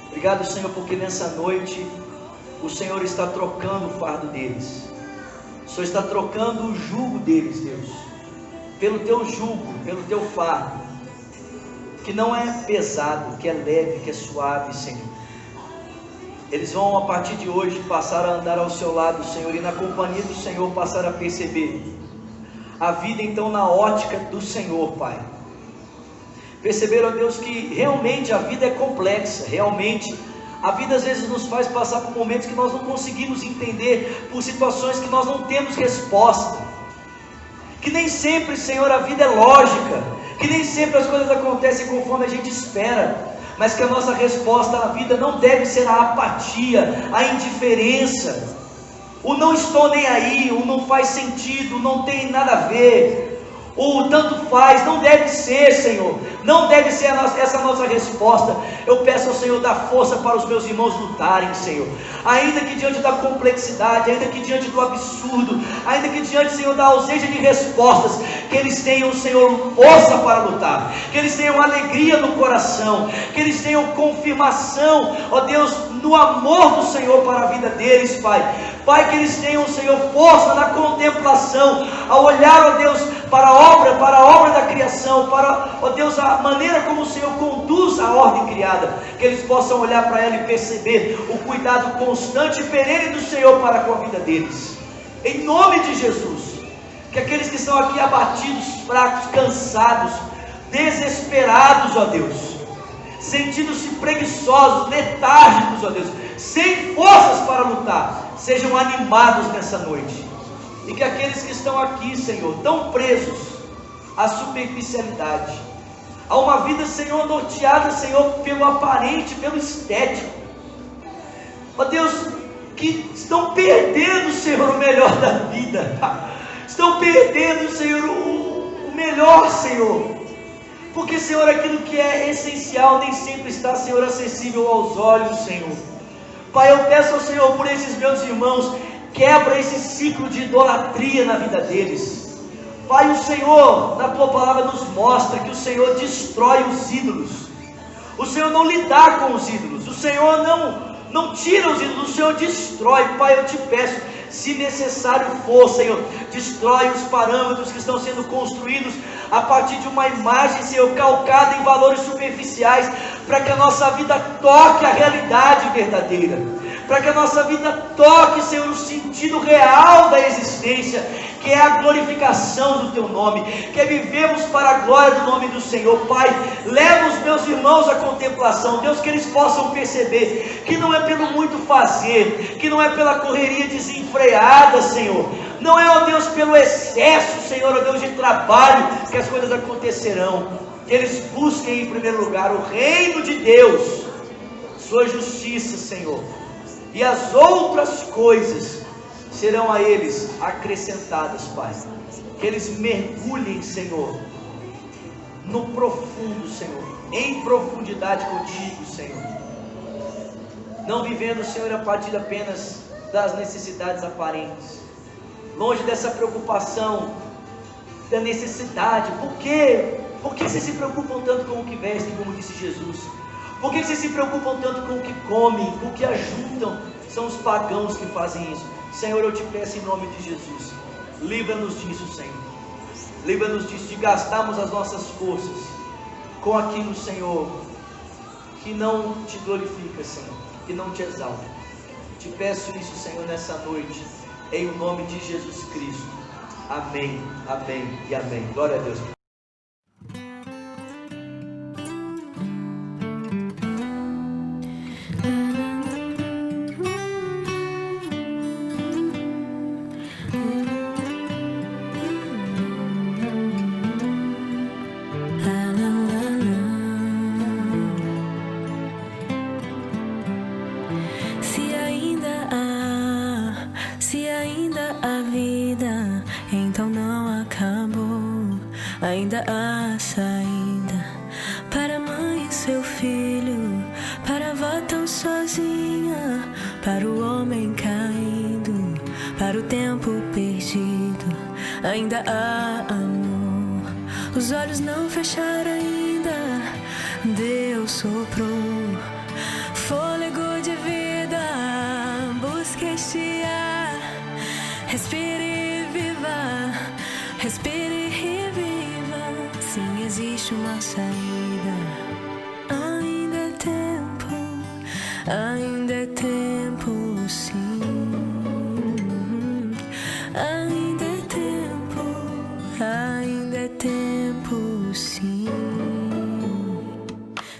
Obrigado, Senhor, porque nessa noite o Senhor está trocando o fardo deles. O Senhor está trocando o jugo deles, Deus, pelo Teu jugo, pelo Teu fardo, que não é pesado, que é leve, que é suave, Senhor. Eles vão, a partir de hoje, passar a andar ao Seu lado, Senhor, e na companhia do Senhor passar a perceber a vida então na ótica do Senhor, Pai. Perceberam, ó Deus, que realmente a vida é complexa, realmente a vida às vezes nos faz passar por momentos que nós não conseguimos entender, por situações que nós não temos resposta, que nem sempre, Senhor, a vida é lógica, que nem sempre as coisas acontecem conforme a gente espera, mas que a nossa resposta à vida não deve ser a apatia, a indiferença, o não estou nem aí, o não faz sentido, não tem nada a ver, ou tanto faz. Não deve ser, Senhor, não deve ser essa nossa resposta. Eu peço ao Senhor dar força para os meus irmãos lutarem, Senhor, ainda que diante da complexidade, ainda que diante do absurdo, ainda que diante, Senhor, da ausência de respostas, que eles tenham, Senhor, força para lutar, que eles tenham alegria no coração, que eles tenham confirmação, ó Deus, no amor do Senhor para a vida deles, Pai, que eles tenham, Senhor, força na contemplação, ao olhar, ó Deus, para a obra da criação, para, ó Deus, a maneira como o Senhor conduz a ordem criada, que eles possam olhar para ela e perceber o cuidado constante e perene do Senhor para com a vida deles, em nome de Jesus. Que aqueles que estão aqui abatidos, fracos, cansados, desesperados, ó Deus, sentindo-se preguiçosos, letárgicos, ó Deus, sem forças para lutar, sejam animados nessa noite. E que aqueles que estão aqui, Senhor, tão presos à superficialidade, a uma vida, Senhor, norteada, Senhor, pelo aparente, pelo estético, ó Deus, que estão perdendo, Senhor, o melhor da vida, estão perdendo, Senhor, o melhor, Senhor, porque, Senhor, aquilo que é essencial nem sempre está, Senhor, acessível aos olhos, Senhor. Pai, eu peço ao Senhor por esses meus irmãos, quebra esse ciclo de idolatria na vida deles. Pai, o Senhor, na Tua palavra, nos mostra que o Senhor destrói os ídolos, o Senhor não lidar com os ídolos, o Senhor não tira os ídolos, o Senhor destrói. Pai, eu te peço, se necessário for, Senhor, destrói os parâmetros que estão sendo construídos a partir de uma imagem, Senhor, calcada em valores superficiais, para que a nossa vida toque a realidade verdadeira, para que a nossa vida toque, Senhor, o sentido real da existência, que é a glorificação do Teu nome, que é vivermos para a glória do nome do Senhor. Pai, leva os meus irmãos à contemplação, Deus, que eles possam perceber que não é pelo muito fazer, que não é pela correria desenfreada, Senhor, não é, ó Deus, pelo excesso, Senhor, ó Deus, de trabalho, que as coisas acontecerão. Que eles busquem em primeiro lugar o reino de Deus, Sua justiça, Senhor, e as outras coisas serão a eles acrescentadas, Pai. Que eles mergulhem, Senhor, no profundo, Senhor, em profundidade contigo, Senhor, não vivendo, Senhor, a partir apenas das necessidades aparentes, longe dessa preocupação da necessidade. Por quê? Por que vocês se preocupam tanto com o que vestem, como disse Jesus? Por que vocês se preocupam tanto com o que comem, com o que ajuntam? São os pagãos que fazem isso. Senhor, eu te peço em nome de Jesus, livra-nos disso, Senhor. Livra-nos disso, de gastarmos as nossas forças com aquilo, Senhor, que não te glorifica, Senhor, que não te exalta. Te peço isso, Senhor, nessa noite, em nome de Jesus Cristo. Amém, amém e amém. Glória a Deus. Ainda há saída para a mãe e seu filho, para a avó tão sozinha, para o homem caído, para o tempo perdido. Ainda há amor, os olhos não fecharam ainda. Deus soprou fôlego de vida, busque este ar, respire e viva, respire e viva. Sim, existe uma saída. Ainda é tempo, ainda é tempo, sim. Ainda é tempo, ainda é tempo, sim.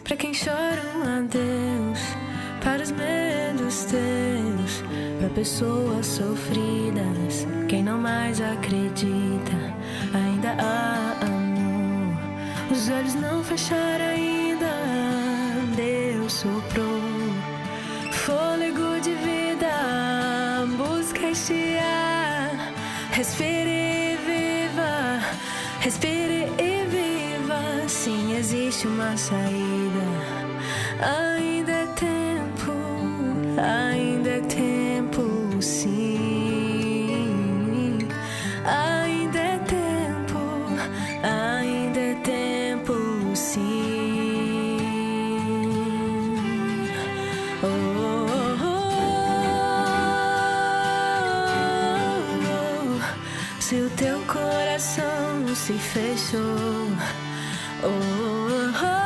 Para quem choram a Deus, para os medos teus, para pessoas sofridas, quem não mais acredita, ainda há amor. Os fechar ainda, Deus soprou fôlego de vida. Busca este ar, respire e viva, respire e viva. Sim, existe uma saída. Ainda é tempo, ainda é tempo, sim. Ainda é tempo, ainda é tempo, sim. Oh, oh, oh, oh. Se o teu coração se fechou, oh, oh, oh.